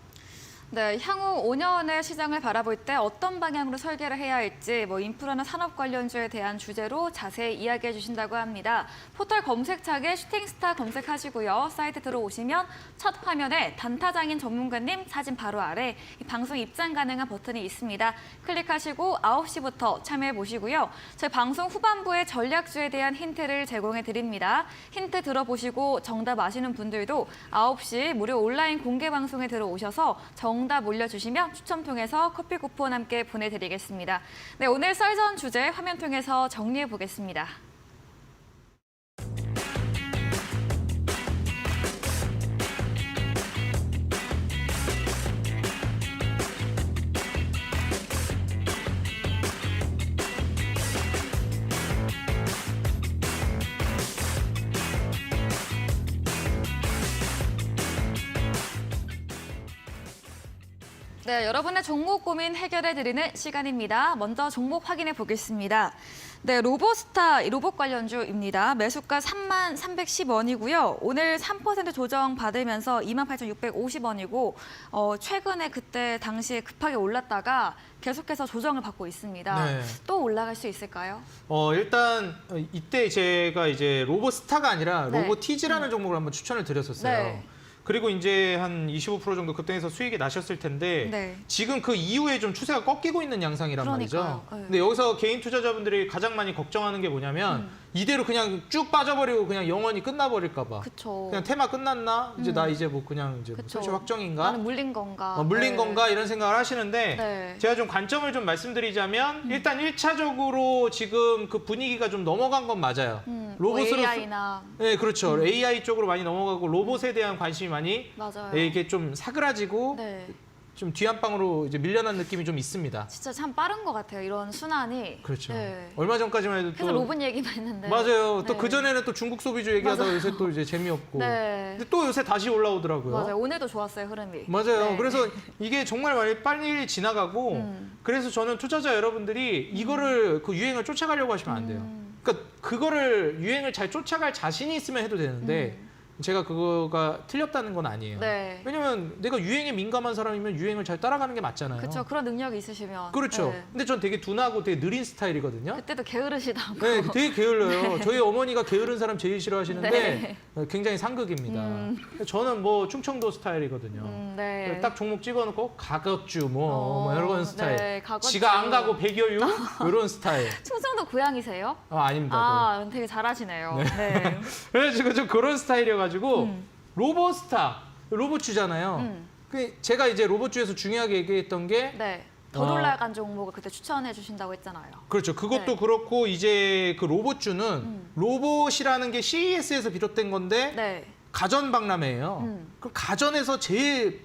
네, 향후 5년의 시장을 바라볼 때 어떤 방향으로 설계를 해야 할지 인프라나 산업 관련주에 대한 주제로 자세히 이야기해 주신다고 합니다. 포털 검색창에 슈팅스타 검색하시고요. 사이트 들어오시면 첫 화면에 단타장인 전문가님 사진 바로 아래 이 방송 입장 가능한 버튼이 있습니다. 클릭하시고 9시부터 참여해 보시고요. 저희 방송 후반부에 전략주에 대한 힌트를 제공해 드립니다. 힌트 들어보시고 정답 아시는 분들도 9시 무료 온라인 공개 방송에 들어오셔서 정답 올려주시면 추첨 통해서 커피 쿠폰 함께 보내드리겠습니다. 네, 오늘 썰전 주제 화면 통해서 정리해 보겠습니다. 네, 여러분의 종목 고민 해결해드리는 시간입니다. 먼저 종목 확인해 보겠습니다. 네, 로보스타 로봇 관련주입니다. 매수가 33,310원이고요. 오늘 3% 조정 받으면서 28,650원이고 최근에 그때 당시에 급하게 올랐다가 계속해서 조정을 받고 있습니다. 네. 또 올라갈 수 있을까요? 일단 이때 제가 이제 로보스타가 아니라 네. 로보티즈라는 종목을 한번 추천을 드렸었어요. 네. 그리고 이제 한 25% 정도 급등해서 수익이 나셨을 텐데 네. 지금 그 이후에 좀 추세가 꺾이고 있는 양상이란 그러니까요. 말이죠. 네. 근데 여기서 개인 투자자분들이 가장 많이 걱정하는 게 뭐냐면 이대로 그냥 쭉 빠져버리고 그냥 영원히 끝나버릴까 봐. 그쵸. 그냥 테마 끝났나? 이제 나 이제 뭐 그냥 이제 뭐 그쵸. 설치 확정인가? 나는 물린 건가? 물린 네. 건가? 이런 생각을 하시는데 네. 제가 좀 관점을 좀 말씀드리자면 일단 1차적으로 지금 그 분위기가 좀 넘어간 건 맞아요. 뭐 AI나 네, 그렇죠. AI 쪽으로 많이 넘어가고 로봇에 대한 관심이 많이 맞아요. 이게 좀 사그라지고 네. 좀 뒤안방으로 이제 밀려난 느낌이 좀 있습니다. 진짜 참 빠른 것 같아요. 이런 순환이. 그렇죠. 네. 얼마 전까지만 해도 계속 또 로봇 얘기만 했는데. 맞아요. 또 네. 그 전에는 또 중국 소비주 얘기하다가 맞아요. 요새 또 이제 재미없고. 네. 근데 또 요새 다시 올라오더라고요. 맞아요. 오늘도 좋았어요, 흐름이. 맞아요. 네. 그래서 이게 정말 많이 빨리 지나가고 그래서 저는 투자자 여러분들이 이거를 그 유행을 쫓아가려고 하시면 안 돼요. 그러니까 그거를 유행을 잘 쫓아갈 자신이 있으면 해도 되는데 제가 그거가 틀렸다는 건 아니에요. 네. 왜냐면 내가 유행에 민감한 사람이면 유행을 잘 따라가는 게 맞잖아요. 그렇죠. 그런 능력이 있으시면. 그렇죠. 네. 근데 전 되게 둔하고 되게 느린 스타일이거든요. 그때도 게으르시다고. 네, 되게 게을러요. 저희 어머니가 게으른 사람 제일 싫어하시는데 네. 굉장히 상극입니다. 저는 뭐 충청도 스타일이거든요. 네. 딱 종목 찍어놓고 가거주 뭐 이런 스타일. 네, 가거주. 지가 안 가고 백여유 이런 스타일. 충청도 고향이세요? 아닙니다. 아, 되게 잘하시네요. 네. 그래가지고 좀 그런 스타일이어가지고 로보스타 로봇주잖아요. 제가 이제 로봇주에서 중요하게 얘기했던 게 네. 더 올라간 종목을 그때 추천해 주신다고 했잖아요. 그렇죠. 그것도 네. 그렇고 이제 그 로봇주는 로봇이라는 게 CES에서 비롯된 건데 네. 가전 박람회예요. 그 가전에서 제일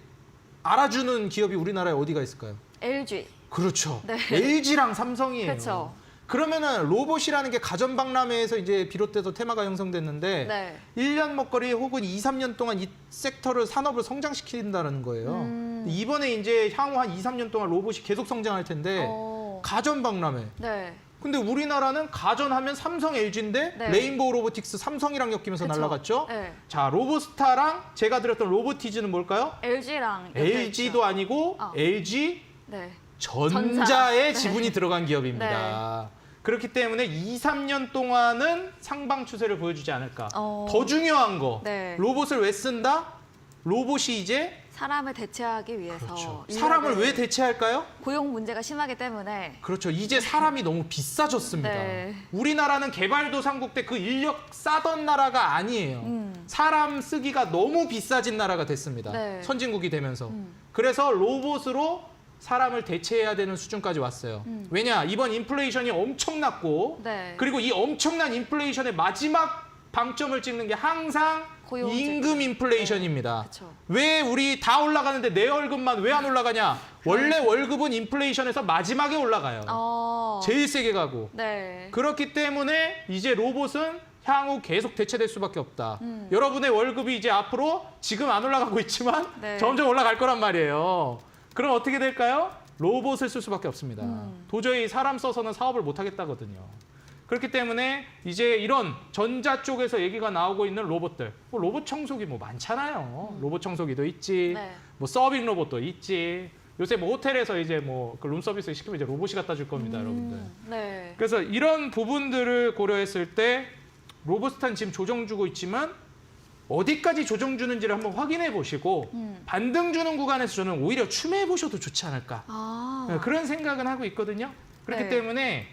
알아주는 기업이 우리나라에 어디가 있을까요? LG. 그렇죠. 네. LG랑 삼성이에요. 그렇죠. 그러면은 로봇이라는 게 가전 박람회에서 이제 비롯돼서 테마가 형성됐는데 네. 1년 먹거리 혹은 2, 3년 동안 이 섹터를 산업을 성장시킨다는 거예요. 이번에 이제 향후 한 2, 3년 동안 로봇이 계속 성장할 텐데 가전 박람회. 네. 근데 우리나라는 가전하면 삼성, LG인데 네. 레인보우 로보틱스 삼성이랑 엮이면서 그쵸. 날아갔죠. 네. 자, 로보스타랑 제가 드렸던 로보티즈는 뭘까요? LG랑 LG도 아니고 LG 네. 전자의 전자. 지분이 네. 들어간 기업입니다. 그렇기 때문에 2, 3년 동안은 상방 추세를 보여주지 않을까. 더 중요한 거, 네. 로봇을 왜 쓴다? 로봇이 이제 사람을 대체하기 위해서 그렇죠. 인력을 사람을 왜 대체할까요? 고용 문제가 심하기 때문에 그렇죠. 이제 사람이 너무 비싸졌습니다. 네. 우리나라는 개발도상국 때 그 인력 싸던 나라가 아니에요. 사람 쓰기가 너무 비싸진 나라가 됐습니다. 네. 선진국이 되면서. 그래서 로봇으로 사람을 대체해야 되는 수준까지 왔어요. 왜냐? 이번 인플레이션이 엄청났고 네. 그리고 이 엄청난 인플레이션의 마지막 방점을 찍는 게 항상 고용 임금 인플레이션입니다. 그쵸. 왜 우리 다 올라가는데 내 월급만 왜 안 올라가냐? 원래 월급은 인플레이션에서 마지막에 올라가요. 제일 세게 가고. 네. 그렇기 때문에 이제 로봇은 향후 계속 대체될 수밖에 없다. 여러분의 월급이 이제 앞으로 지금 안 올라가고 있지만 네. 점점 올라갈 거란 말이에요. 그럼 어떻게 될까요? 로봇을 쓸 수밖에 없습니다. 도저히 사람 써서는 사업을 못 하겠다거든요. 그렇기 때문에 이제 이런 전자 쪽에서 얘기가 나오고 있는 로봇들, 뭐 로봇 청소기 뭐 많잖아요. 로봇 청소기도 있지, 네. 뭐 서빙 로봇도 있지. 요새 뭐 호텔에서 이제 뭐 그 룸서비스 시키면 이제 로봇이 갖다 줄 겁니다, 여러분들. 네. 그래서 이런 부분들을 고려했을 때 로보스탄 지금 조정 주고 있지만 어디까지 조정 주는지를 한번 확인해 보시고 반등 주는 구간에서 저는 오히려 추매해 보셔도 좋지 않을까. 네, 그런 생각은 하고 있거든요. 그렇기 네. 때문에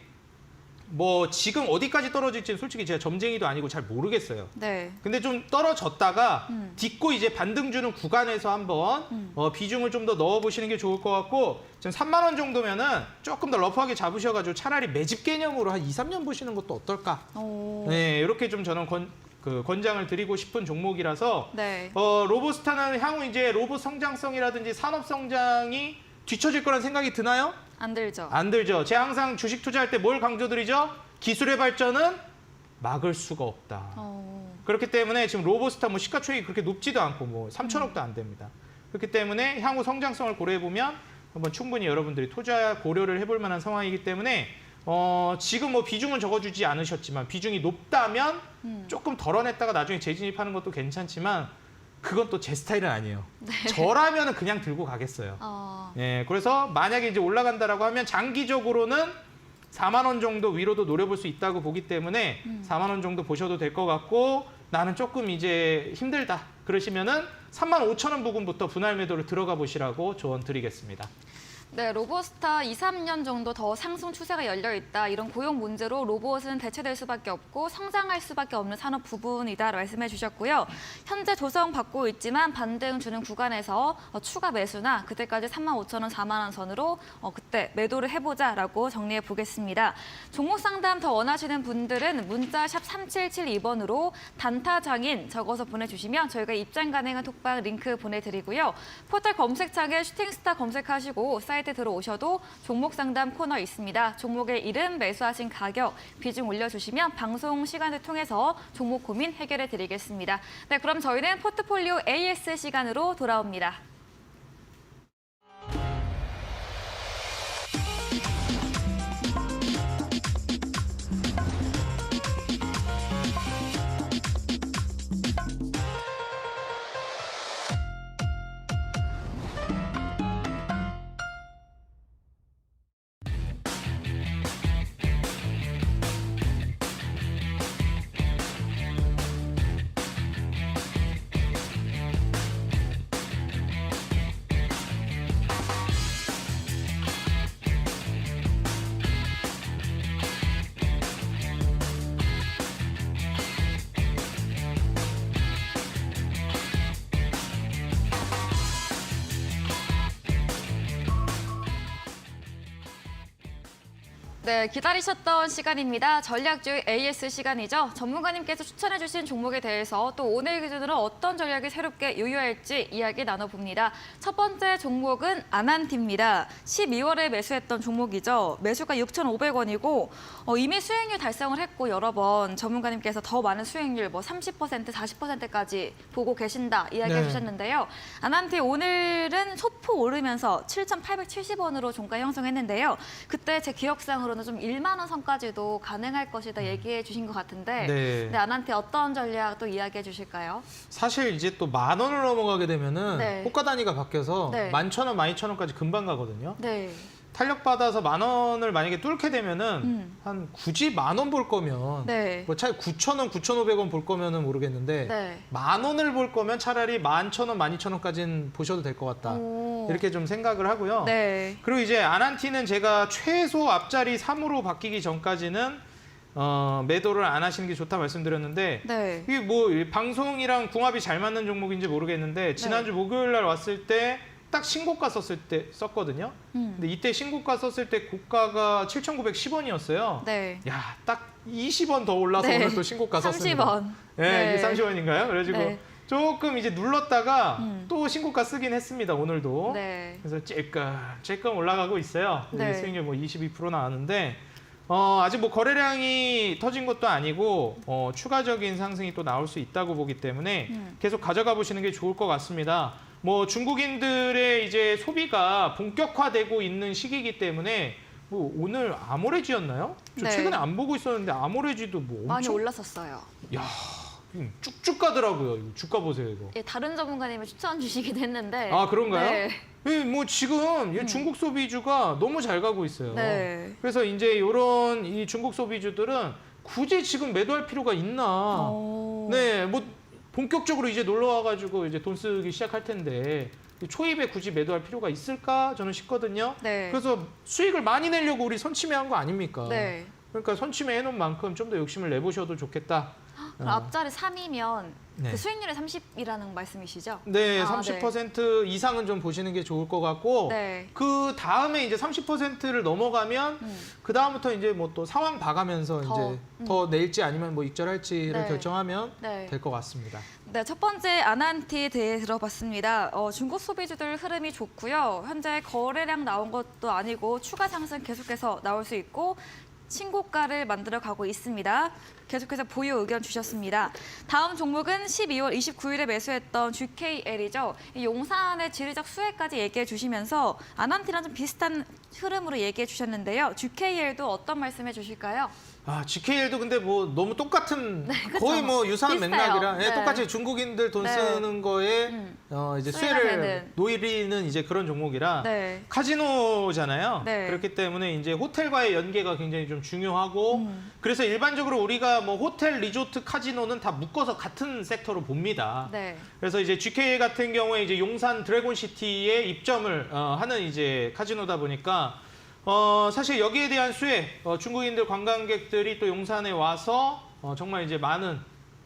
뭐 지금 어디까지 떨어질지는 솔직히 제가 점쟁이도 아니고 잘 모르겠어요. 네. 근데 좀 떨어졌다가 딛고 이제 반등 주는 구간에서 한번 비중을 좀 더 넣어보시는 게 좋을 것 같고 지금 3만 원 정도면은 조금 더 러프하게 잡으셔가지고 차라리 매집 개념으로 한 2, 3년 보시는 것도 어떨까? 네, 이렇게 좀 저는 권장을 드리고 싶은 종목이라서 네. 로보스타는 향후 이제 로봇 성장성이라든지 산업 성장이 뒤처질 거란 생각이 드나요? 안 들죠. 안 들죠. 제가 항상 주식 투자할 때 뭘 강조드리죠? 기술의 발전은 막을 수가 없다. 그렇기 때문에 지금 로보스타 뭐 시가총액이 그렇게 높지도 않고 뭐 3천억도 안 됩니다. 그렇기 때문에 향후 성장성을 고려해 보면 한번 충분히 여러분들이 투자 고려를 해볼 만한 상황이기 때문에 지금 뭐 비중은 적어주지 않으셨지만 비중이 높다면 조금 덜어냈다가 나중에 재진입하는 것도 괜찮지만 그건 또 제 스타일은 아니에요. 저라면 그냥 들고 가겠어요. 예, 그래서 만약에 이제 올라간다라고 하면 장기적으로는 4만 원 정도 위로도 노려볼 수 있다고 보기 때문에 4만 원 정도 보셔도 될 것 같고 나는 조금 이제 힘들다 그러시면은 3만 5천 원 부근부터 분할 매도를 들어가 보시라고 조언 드리겠습니다. 네, 로보스타 2, 3년 정도 더 상승 추세가 열려 있다. 이런 고용 문제로 로봇은 대체될 수밖에 없고 성장할 수밖에 없는 산업 부분이다 말씀해 주셨고요. 현재 조정받고 있지만 반등 주는 구간에서 추가 매수나 그때까지 3만 5천 원, 4만 원 선으로 그때 매도를 해보자라고 정리해 보겠습니다. 종목 상담 더 원하시는 분들은 문자 샵 3772번으로 단타 장인 적어서 보내주시면 저희가 입장 가능한 톡방 링크 보내드리고요. 포털 검색창에 슈팅스타 검색하시고 사이트 들어오셔도 종목 상담 코너 있습니다. 종목의 이름, 매수하신 가격, 비중 올려주시면 방송 시간을 통해서 종목 고민 해결해 드리겠습니다. 네, 그럼 저희는 포트폴리오 AS 시간으로 돌아옵니다. 네, 기다리셨던 시간입니다. 전략주의 AS 시간이죠. 전문가님께서 추천해주신 종목에 대해서 또 오늘 기준으로 어떤 전략이 새롭게 유효할지 이야기 나눠봅니다. 첫 번째 종목은 아난티입니다. 12월에 매수했던 종목이죠. 매수가 6,500원이고 이미 수익률 달성을 했고 여러 번 전문가님께서 더 많은 수익률 뭐 30%, 40%까지 보고 계신다 이야기해 주셨는데요. 아난티 오늘은 소폭 오르면서 7,870원으로 종가 형성했는데요. 그때 제 기억상으로는 좀 1만 원 선까지도 가능할 것이다 얘기해 주신 것 같은데 네, 아난티 어떤 전략 또 이야기해 주실까요? 사실 이제 또 10,000원을 넘어가게 되면은 네. 호가 단위가 바뀌어서 네. 11,000원, 12,000원까지 금방 가거든요. 네. 탄력받아서 10,000원을 만약에 뚫게 되면은 한 굳이 10,000원 볼 거면 네. 뭐 차라리 9,000원, 9,500원 볼 거면은 모르겠는데 네. 10,000원을 볼 거면 차라리 11,000원, 12,000원까지는 보셔도 될 것 같다. 오. 이렇게 좀 생각을 하고요. 네. 그리고 이제 아난티는 제가 최소 앞자리 3으로 바뀌기 전까지는 매도를 안 하시는 게 좋다 말씀드렸는데 네. 이게 뭐 방송이랑 궁합이 잘 맞는 종목인지 모르겠는데 지난주 목요일 날 왔을 때 딱 신고가 썼을 때 썼거든요. 근데 이때 신고가 썼을 때 고가가 7,910원이었어요. 네. 야, 딱 20원 더 올라서 네. 오늘 또 신고가 썼습니다. 30원. 네, 이게 30원인가요? 그래가지고 네. 조금 이제 눌렀다가 또 신고가 쓰긴 했습니다, 오늘도. 네. 그래서 찔끔 올라가고 있어요. 네. 수익률 뭐 22% 나왔는데 아직 뭐 거래량이 터진 것도 아니고 추가적인 상승이 또 나올 수 있다고 보기 때문에 계속 가져가 보시는 게 좋을 것 같습니다. 뭐 중국인들의 이제 소비가 본격화되고 있는 시기이기 때문에 뭐 오늘 아모레지였나요? 저 네. 최근에 안 보고 있었는데 아모레지도 뭐 엄청 많이 올랐었어요. 야, 쭉쭉 가더라고요. 이거 주가 보세요, 이거. 예, 다른 전문가님이 추천 주시긴 했는데. 아, 그런가요? 네. 예, 뭐 지금 이 중국 소비주가 너무 잘 가고 있어요. 네. 그래서 이제 이런 이 중국 소비주들은 굳이 지금 매도할 필요가 있나? 네, 뭐 본격적으로 이제 놀러 와가지고 이제 돈 쓰기 시작할 텐데 초입에 굳이 매도할 필요가 있을까? 저는 싶거든요. 네. 그래서 수익을 많이 내려고 우리 선침해한 거 아닙니까? 네. 그러니까 선침해 해놓은 만큼 좀 더 욕심을 내보셔도 좋겠다. 그럼 앞자리 3이면 네. 그 수익률이 30이라는 말씀이시죠? 네, 아, 30% 이상은 좀 보시는 게 좋을 것 같고 네. 그 다음에 이제 30%를 넘어가면 그 다음부터 이제 뭐 또 상황 봐가면서 이제 더 낼지 아니면 뭐 익절할지를 네. 결정하면 네. 될 것 같습니다. 네, 첫 번째 아난티에 대해 들어봤습니다. 중국 소비주들 흐름이 좋고요. 현재 거래량 나온 것도 아니고 추가 상승 계속해서 나올 수 있고 신고가를 만들어 가고 있습니다. 계속해서 보유 의견 주셨습니다. 다음 종목은 12월 29일에 매수했던 GKL이죠. 이 용산의 지리적 수혜까지 얘기해 주시면서 아난티랑 좀 비슷한 흐름으로 얘기해 주셨는데요. GKL도 어떤 말씀해 주실까요? GKL도 근데 뭐 너무 똑같은 그쵸. 거의 뭐 유사한 비슷해요. 맥락이라 네. 똑같이 중국인들 돈 네. 쓰는 거에 이제 수혜가 수혜를 되는. 노리는 이제 그런 종목이라 네. 카지노잖아요. 네. 그렇기 때문에 이제 호텔과의 연계가 굉장히 좀 중요하고 그래서 일반적으로 우리가 뭐 호텔, 리조트, 카지노는 다 묶어서 같은 섹터로 봅니다. 네. 그래서 이제 GKL 같은 경우에 이제 용산 드래곤시티에 입점을 하는 이제 카지노다 보니까 사실 여기에 대한 수혜, 중국인들 관광객들이 또 용산에 와서 정말 이제 많은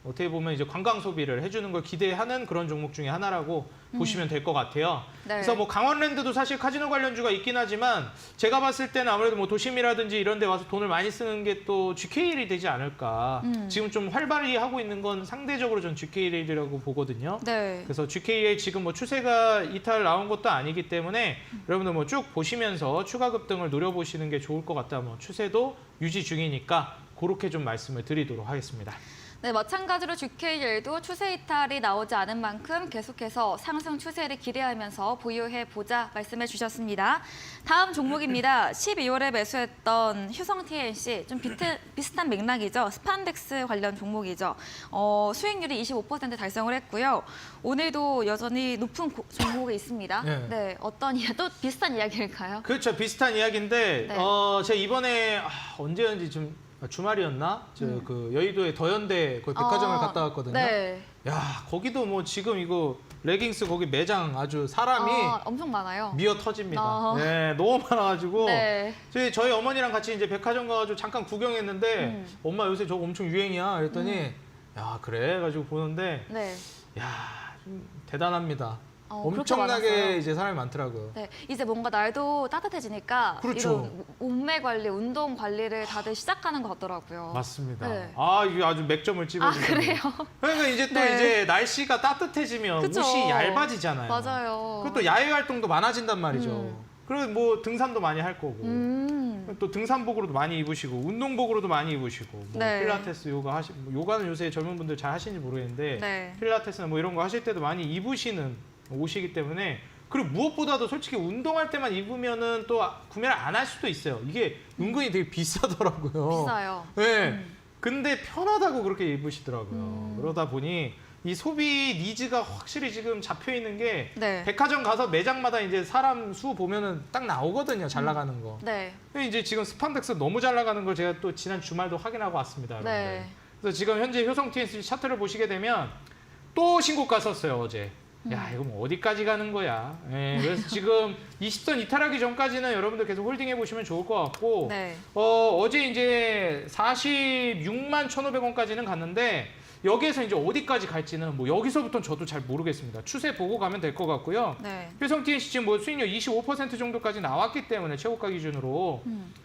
어떻게 보면 이제 관광 소비를 해주는 걸 기대하는 그런 종목 중에 하나라고 보시면 될 것 같아요. 네. 그래서 뭐 강원랜드도 사실 카지노 관련주가 있긴 하지만 제가 봤을 때는 아무래도 뭐 도심이라든지 이런 데 와서 돈을 많이 쓰는 게 또 GKL이 되지 않을까. 지금 좀 활발히 하고 있는 건 상대적으로 전 GKL이라고 보거든요. 네. 그래서 GKL 지금 뭐 추세가 이탈 나온 것도 아니기 때문에 여러분들 뭐 쭉 보시면서 추가 급등을 노려보시는 게 좋을 것 같다. 뭐 추세도 유지 중이니까 그렇게 좀 말씀을 드리도록 하겠습니다. 네, 마찬가지로 GKL도 추세 이탈이 나오지 않은 만큼 계속해서 상승 추세를 기대하면서 보유해 보자 말씀해 주셨습니다. 다음 종목입니다. 12월에 매수했던 효성 TNC 좀 비슷한 맥락이죠. 스판덱스 관련 종목이죠. 수익률이 25% 달성을 했고요. 오늘도 여전히 높은 종목이 있습니다. 네. 어떤 또 비슷한 이야기일까요? 그렇죠. 비슷한 이야기인데 네. 제가 이번에 언제였는지 좀 주말이었나? 그 여의도에 더현대 거기 백화점을 갔다 왔거든요. 네. 야, 거기도 뭐 지금 이거 레깅스 거기 매장 아주 사람이 엄청 많아요. 미어 터집니다. 네, 너무 많아가지고 네. 저희 어머니랑 같이 이제 백화점 가가지고 잠깐 구경했는데 엄마 요새 저거 엄청 유행이야. 그랬더니 야, 그래 가지고 보는데 네. 야, 좀 대단합니다. 그렇게 많았어요? 엄청나게 이제 사람이 많더라고요. 네, 이제 뭔가 날도 따뜻해지니까 그렇죠. 이런 몸매 관리, 운동 관리를 다들 시작하는 것 같더라고요. 맞습니다. 네. 이게 아주 맥점을 찍어주네요. 그래요? 그러니까 이제 또 네. 이제 날씨가 따뜻해지면 그쵸. 옷이 얇아지잖아요. 맞아요. 그리고 또 야외 활동도 많아진단 말이죠. 그리고 뭐 등산도 많이 할 거고. 또 등산복으로도 많이 입으시고 운동복으로도 많이 입으시고 뭐 네. 필라테스 요가 요가는 요새 젊은 분들 잘 하시는지 모르겠는데 네. 필라테스나 뭐 이런 거 하실 때도 많이 입으시는 옷이기 때문에 그리고 무엇보다도 솔직히 운동할 때만 입으면은 또 구매를 안 할 수도 있어요. 이게 은근히 되게 비싸더라고요. 비싸요. 네. 근데 편하다고 그렇게 입으시더라고요. 그러다 보니 이 소비 니즈가 확실히 지금 잡혀 있는 게 네. 백화점 가서 매장마다 이제 사람 수 보면은 딱 나오거든요. 잘 나가는 거. 네. 근데 이제 지금 스판덱스 너무 잘 나가는 걸 제가 또 지난 주말도 확인하고 왔습니다. 여러분들. 네. 그래서 지금 현재 효성 TNC 차트를 보시게 되면 또 신고가 썼어요, 어제. 야, 이거 뭐 어디까지 가는 거야. 그래서 지금 20선 이탈하기 전까지는 여러분들 계속 홀딩해 보시면 좋을 것 같고 네. 어제 이제 46만 1,500원까지는 갔는데 여기에서 이제 어디까지 갈지는 뭐 여기서부터는 저도 잘 모르겠습니다. 추세 보고 가면 될 것 같고요. 네. 효성 TNC 지금 뭐 수익률 25% 정도까지 나왔기 때문에 최고가 기준으로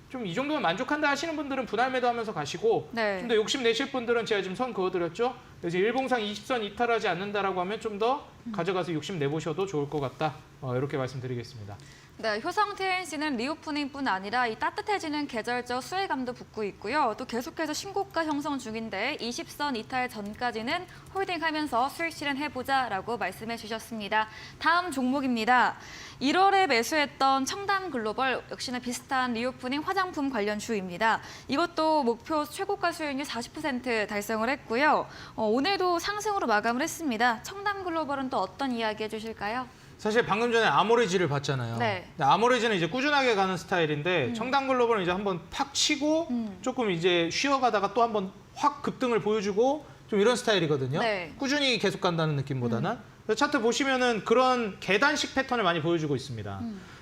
좀 이 정도면 만족한다 하시는 분들은 분할 매도하면서 가시고 네. 좀 더 욕심 내실 분들은 제가 지금 선 그어드렸죠. 그래서 일봉상 20선 이탈하지 않는다라고 하면 좀 더 가져가서 욕심 내보셔도 좋을 것 같다. 이렇게 말씀드리겠습니다. 네, 효성 TNC는 리오프닝뿐 아니라 이 따뜻해지는 계절적 수혜감도 붙고 있고요. 또 계속해서 신고가 형성 중인데 20선 이탈 전까지는 홀딩하면서 수익 실현해보자라고 말씀해 주셨습니다. 다음 종목입니다. 1월에 매수했던 청담글로벌 역시나 비슷한 리오프닝 화장품 관련 주입니다. 이것도 목표 최고가 수익률 40% 달성을 했고요. 오늘도 상승으로 마감을 했습니다. 청담글로벌은 또 어떤 이야기 해주실까요? 사실 방금 전에 아모레지를 봤잖아요. 네. 근데 아모레지는 이제 꾸준하게 가는 스타일인데 청담글로벌은 이제 한번 팍 치고 조금 이제 쉬어가다가 또 한번 확 급등을 보여주고 좀 이런 스타일이거든요. 네. 꾸준히 계속 간다는 느낌보다는. 그래서 차트 보시면은 그런 계단식 패턴을 많이 보여주고 있습니다.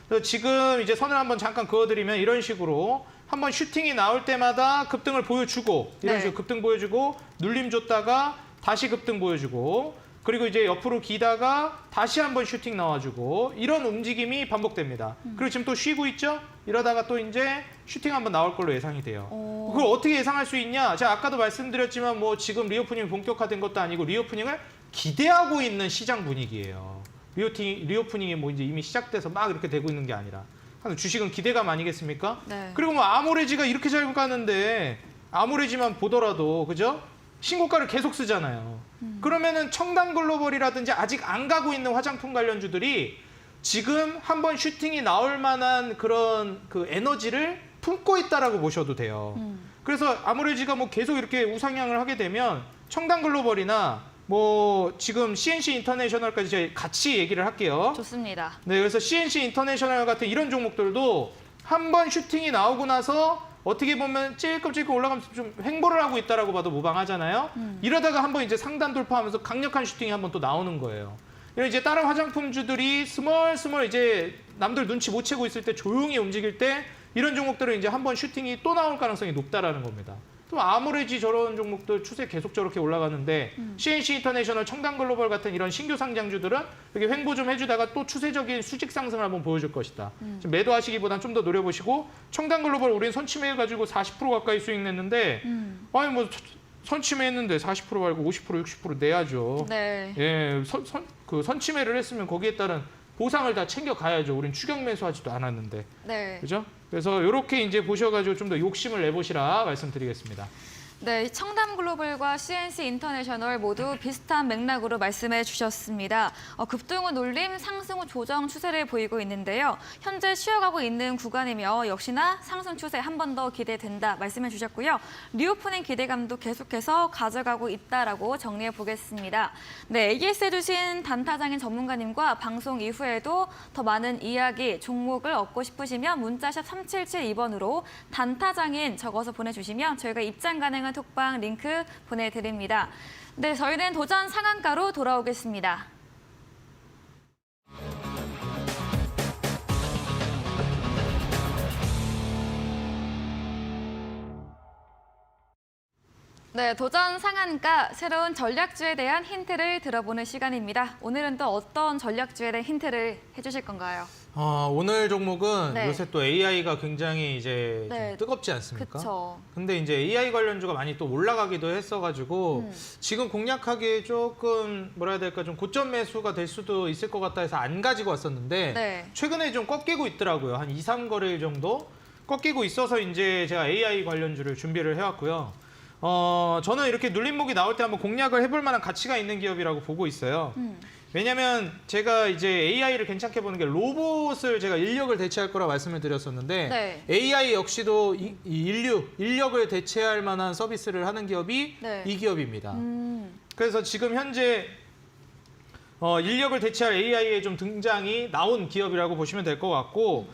그래서 지금 이제 선을 한번 잠깐 그어드리면 이런 식으로 한번 슈팅이 나올 때마다 급등을 보여주고 이런 네. 식으로 급등 보여주고 눌림 줬다가 다시 급등 보여주고 그리고 이제 옆으로 기다가 다시 한번 슈팅 나와주고 이런 움직임이 반복됩니다. 그리고 지금 또 쉬고 있죠? 이러다가 또 이제 슈팅 한번 나올 걸로 예상이 돼요. 그걸 어떻게 예상할 수 있냐? 제가 아까도 말씀드렸지만 뭐 지금 리오프닝이 본격화된 것도 아니고 리오프닝을 기대하고 있는 시장 분위기예요. 리오프닝이 뭐 이제 이미 시작돼서 막 이렇게 되고 있는 게 아니라 하는 주식은 기대감 아니겠습니까? 네. 그리고 뭐 아모레지가 이렇게 잘 가는데 아모레지만 보더라도 그죠? 신고가를 계속 쓰잖아요. 그러면은 청담글로벌이라든지 아직 안 가고 있는 화장품 관련주들이 지금 한번 슈팅이 나올 만한 그런 그 에너지를 품고 있다라고 보셔도 돼요. 그래서 아모레지가 뭐 계속 이렇게 우상향을 하게 되면 청담글로벌이나 뭐 지금 CNC 인터내셔널까지 저희 같이 얘기를 할게요. 좋습니다. 네, 그래서 CNC 인터내셔널 같은 이런 종목들도 한번 슈팅이 나오고 나서 어떻게 보면 찔끔찔끔 올라가면서 좀 횡보를 하고 있다라고 봐도 무방하잖아요. 이러다가 한번 이제 상단 돌파하면서 강력한 슈팅이 한번 또 나오는 거예요. 이런 이제 다른 화장품주들이 스멀스멀 이제 남들 눈치 못 채고 있을 때 조용히 움직일 때 이런 종목들은 이제 한번 슈팅이 또 나올 가능성이 높다라는 겁니다. 또 아모레지 저런 종목들 추세 계속 저렇게 올라가는데 CNC 인터내셔널, 청담글로벌 같은 이런 신규 상장주들은 이렇게 횡보 좀 해주다가 또 추세적인 수직 상승을 한번 보여줄 것이다. 좀 매도하시기보단 좀 더 노려보시고 청담글로벌 우리는 선침해 가지고 40% 가까이 수익 냈는데 아니 뭐 선침해했는데 40% 말고 50%, 60% 내야죠. 네. 예, 그 선침해를 했으면 거기에 따른 보상을 다 챙겨 가야죠. 우린 추격 매수하지도 않았는데. 네. 그죠? 그래서 이렇게 이제 보셔가지고 좀 더 욕심을 내보시라 말씀드리겠습니다. 네, 청담글로벌과 CNC 인터내셔널 모두 비슷한 맥락으로 말씀해 주셨습니다. 급등 후 눌림, 상승 후 조정 추세를 보이고 있는데요. 현재 쉬어가고 있는 구간이며 역시나 상승 추세 한 번 더 기대된다 말씀해 주셨고요. 리오프닝 기대감도 계속해서 가져가고 있다라고 정리해 보겠습니다. 네, AS 해주신 단타장인 전문가님과 방송 이후에도 더 많은 이야기, 종목을 얻고 싶으시면 문자샵 3772번으로 단타장인 적어서 보내주시면 저희가 입장 가능한 톡방 링크 보내드립니다. 네, 저희는 도전 상한가로 돌아오겠습니다. 네, 도전 상한가 새로운 전략주에 대한 힌트를 들어보는 시간입니다. 오늘은 또 어떤 전략주에 대한 힌트를 해주실 건가요? 오늘 종목은 네. 요새 또 AI가 굉장히 이제 네. 좀 뜨겁지 않습니까? 그렇죠. 근데 이제 AI 관련주가 많이 또 올라가기도 했어가지고 지금 공략하기에 조금 뭐라 해야 될까 좀 고점 매수가 될 수도 있을 것 같다 해서 안 가지고 왔었는데 네. 최근에 좀 꺾이고 있더라고요. 한 2, 3거래일 정도 꺾이고 있어서 이제 제가 AI 관련주를 준비를 해왔고요. 저는 이렇게 눌림목이 나올 때 한번 공략을 해볼 만한 가치가 있는 기업이라고 보고 있어요. 왜냐면 제가 이제 AI를 괜찮게 보는 게 로봇을 제가 인력을 대체할 거라 말씀을 드렸었는데 네. AI 역시도 이 인력을 대체할 만한 서비스를 하는 기업이 네. 이 기업입니다. 그래서 지금 현재 인력을 대체할 AI의 좀 등장이 나온 기업이라고 보시면 될 것 같고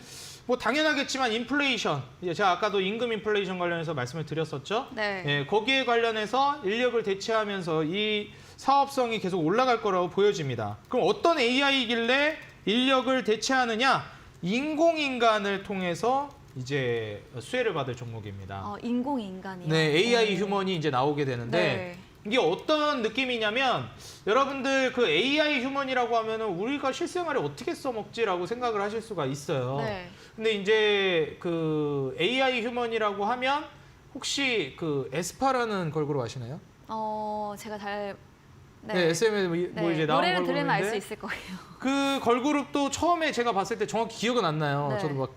뭐 당연하겠지만 인플레이션, 제가 아까도 임금 인플레이션 관련해서 말씀을 드렸었죠. 네. 예, 거기에 관련해서 인력을 대체하면서 이 사업성이 계속 올라갈 거라고 보여집니다. 그럼 어떤 AI이길래 인력을 대체하느냐? 인공인간을 통해서 이제 수혜를 받을 종목입니다. 인공인간이요? 네, AI 휴먼이 이제 나오게 되는데 네. 이게 어떤 느낌이냐면 여러분들 그 AI 휴먼이라고 하면은 우리가 실생활에 어떻게 써먹지라고 생각을 하실 수가 있어요. 네. 근데 이제 그 AI 휴먼이라고 하면 혹시 그 에스파라는 걸그룹 아시나요? 제가 잘... 네, SM에 뭐 이제 나온 노래를 들으면 알 수 걸그룹인데 있을 거예요. 그 걸그룹도 처음에 제가 봤을 때 정확히 기억은 안 나요. 네. 저도 막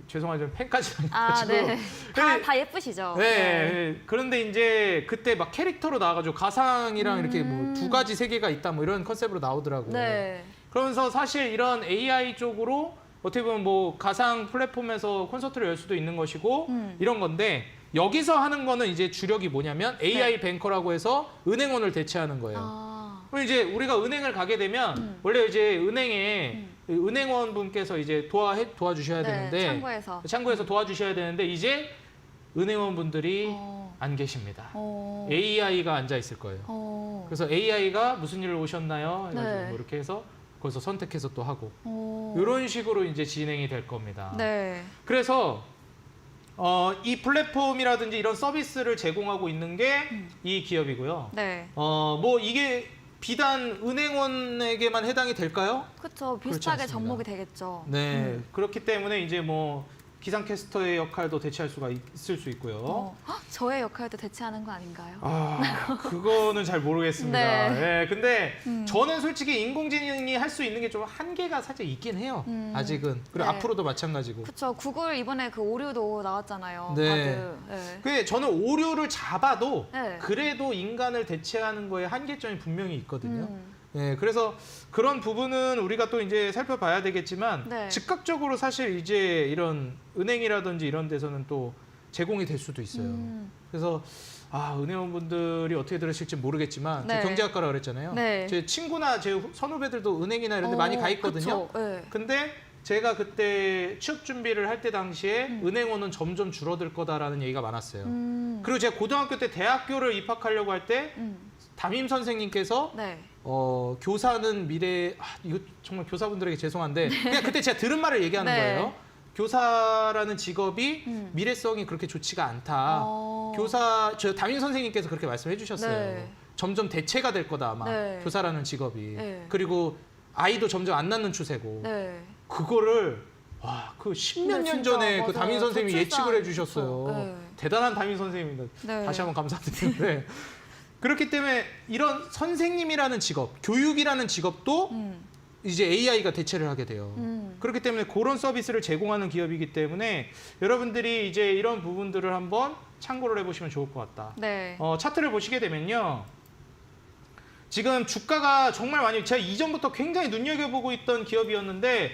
죄송하지만 팬까지 아, 아니어가지고. 네. 다 예쁘시죠? 네. 그런데 이제 그때 막 캐릭터로 나와가지고 가상이랑 이렇게 뭐 두 가지 세계가 있다 뭐 이런 컨셉으로 나오더라고요. 네. 그러면서 사실 이런 AI 쪽으로 어떻게 보면 뭐 가상 플랫폼에서 콘서트를 열 수도 있는 것이고 이런 건데 여기서 하는 거는 이제 주력이 뭐냐면 AI 뱅커라고 해서 은행원을 대체하는 거예요. 그럼 이제 우리가 은행을 가게 되면 원래 이제 은행에 은행원 분께서 이제 도와주셔야 되는데 창구에서 도와주셔야 되는데 이제 은행원 분들이 안 계십니다. AI가 앉아 있을 거예요. 그래서 AI가 무슨 일을 오셨나요? 해가지고 네. 뭐 이렇게 해서 거기서 선택해서 또 하고 이런 식으로 이제 진행이 될 겁니다. 네. 그래서 이 플랫폼이라든지 이런 서비스를 제공하고 있는 게 이 기업이고요. 네. 뭐 이게 비단 은행원에게만 해당이 될까요? 그렇죠. 그렇지 비슷하게 않습니다. 접목이 되겠죠. 네. 그렇기 때문에 이제 뭐 기상캐스터의 역할도 대체할 수가 있을 수 있고요. 저의 역할도 대체하는 거 아닌가요? 그거는 잘 모르겠습니다. 네. 네, 근데 저는 솔직히 인공지능이 할 수 있는 게 좀 한계가 살짝 있긴 해요. 아직은. 그리고 네. 앞으로도 마찬가지고. 그렇죠. 구글 이번에 그 오류도 나왔잖아요. 네. 바드. 네. 근데 저는 오류를 잡아도 네. 그래도 인간을 대체하는 거에 한계점이 분명히 있거든요. 음. 네, 그래서 그런 부분은 우리가 또 이제 살펴봐야 되겠지만 네. 즉각적으로 사실 이제 이런 은행이라든지 이런 데서는 또 제공이 될 수도 있어요. 그래서 은행원분들이 어떻게 들으실지 모르겠지만 네. 저 경제학과라 그랬잖아요. 네. 제 친구나 제 선후배들도 은행이나 이런 데 많이 가 있거든요. 그쵸. 네. 근데 제가 그때 취업 준비를 할 때 당시에 은행원은 점점 줄어들 거다라는 얘기가 많았어요. 그리고 제가 고등학교 때 대학교를 입학하려고 할 때 담임 선생님께서 네. 교사는 미래 이거 정말 교사분들에게 죄송한데 그냥 그때 제가 들은 말을 얘기하는 네. 거예요. 교사라는 직업이 미래성이 그렇게 좋지가 않다. 저 담임 선생님께서 그렇게 말씀해 주셨어요. 네. 점점 대체가 될 거다 아마 네. 교사라는 직업이. 네. 그리고 아이도 점점 안 낳는 추세고. 네. 그거를 그 십몇 근데 년 진짜 전에 그 맞아요. 담임 선생님이 저출산, 예측을 해주셨어요. 그쵸. 네. 대단한 담임 선생님입니다. 네. 다시 한번 감사드리는데 그렇기 때문에 이런 선생님이라는 직업, 교육이라는 직업도 이제 AI가 대체를 하게 돼요. 그렇기 때문에 그런 서비스를 제공하는 기업이기 때문에 여러분들이 이제 이런 부분들을 한번 참고를 해보시면 좋을 것 같다. 네. 차트를 보시게 되면요. 지금 주가가 정말 많이 제가 이전부터 굉장히 눈여겨보고 있던 기업이었는데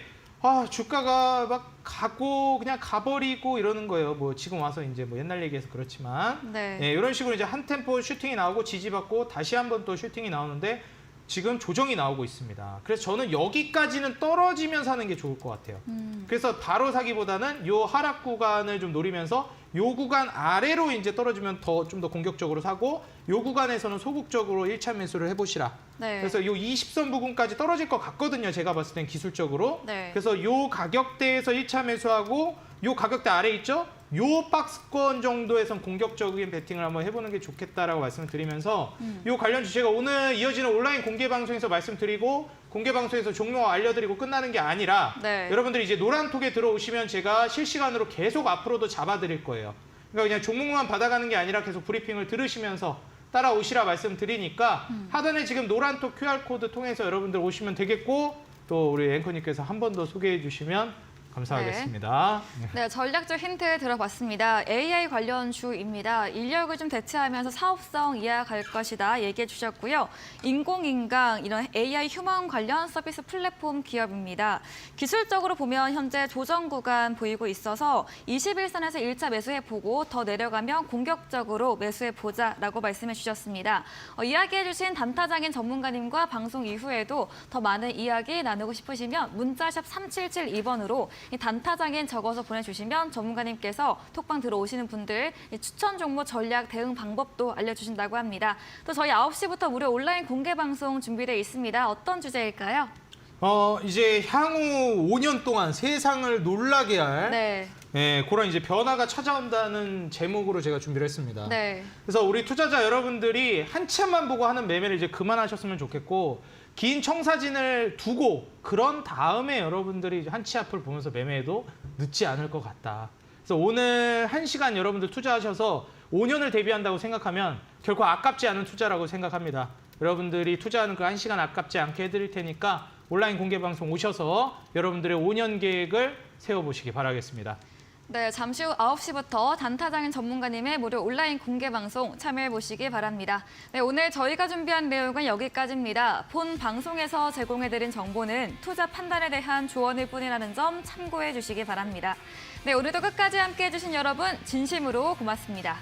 주가가 막 가고 그냥 가버리고 이러는 거예요. 뭐 지금 와서 이제 뭐 옛날 얘기해서 그렇지만 네. 이런 식으로 이제 한 템포 슈팅이 나오고 지지받고 다시 한번 또 슈팅이 나오는데 지금 조정이 나오고 있습니다. 그래서 저는 여기까지는 떨어지면 사는 게 좋을 것 같아요. 그래서 바로 사기보다는 요 하락 구간을 좀 노리면서 요 구간 아래로 이제 떨어지면 좀 더 공격적으로 사고 요 구간에서는 소극적으로 1차 매수를 해보시라. 네. 그래서 요 20선 부근까지 떨어질 것 같거든요. 제가 봤을 땐 기술적으로. 네. 그래서 요 가격대에서 1차 매수하고 요 가격대 아래 있죠? 요 박스권 정도에선 공격적인 베팅을 한번 해보는 게 좋겠다라고 말씀을 드리면서 요 관련 주제가 오늘 이어지는 온라인 공개 방송에서 말씀드리고 공개 방송에서 종료 알려드리고 끝나는 게 아니라 네. 여러분들이 이제 노란톡에 들어오시면 제가 실시간으로 계속 앞으로도 잡아드릴 거예요. 그러니까 그냥 종목만 받아가는 게 아니라 계속 브리핑을 들으시면서 따라오시라 말씀드리니까 하단에 지금 노란톡 QR코드 통해서 여러분들 오시면 되겠고 또 우리 앵커님께서 한 번 더 소개해 주시면 감사하겠습니다. 네, 전략적 힌트 들어봤습니다. AI 관련 주입니다. 인력을 좀 대체하면서 사업성 이어갈 것이다 얘기해 주셨고요. 인공인강, 이런 AI 휴먼 관련 서비스 플랫폼 기업입니다. 기술적으로 보면 현재 조정 구간 보이고 있어서 21선에서 1차 매수해보고 더 내려가면 공격적으로 매수해보자라고 말씀해 주셨습니다. 이야기해 주신 단타장인 전문가님과 방송 이후에도 더 많은 이야기 나누고 싶으시면 문자샵 3772번으로 이 단타장인 적어서 보내주시면 전문가님께서 톡방 들어오시는 분들 추천 종목 전략 대응 방법도 알려주신다고 합니다. 또 저희 9시부터 무료 온라인 공개 방송 준비되어 있습니다. 어떤 주제일까요? 이제 향후 5년 동안 세상을 놀라게 할 네. 그런 이제 변화가 찾아온다는 제목으로 제가 준비를 했습니다. 네. 그래서 우리 투자자 여러분들이 한참만 보고 하는 매매를 이제 그만하셨으면 좋겠고 긴 청사진을 두고 그런 다음에 여러분들이 한 치 앞을 보면서 매매해도 늦지 않을 것 같다. 그래서 오늘 1시간 여러분들 투자하셔서 5년을 대비한다고 생각하면 결코 아깝지 않은 투자라고 생각합니다. 여러분들이 투자하는 그 1시간 아깝지 않게 해드릴 테니까 온라인 공개 방송 오셔서 여러분들의 5년 계획을 세워보시기 바라겠습니다. 네, 잠시 후 9시부터 단타장인 전문가님의 무료 온라인 공개 방송 참여해 보시기 바랍니다. 네, 오늘 저희가 준비한 내용은 여기까지입니다. 본 방송에서 제공해드린 정보는 투자 판단에 대한 조언일 뿐이라는 점 참고해 주시기 바랍니다. 네, 오늘도 끝까지 함께해 주신 여러분 진심으로 고맙습니다.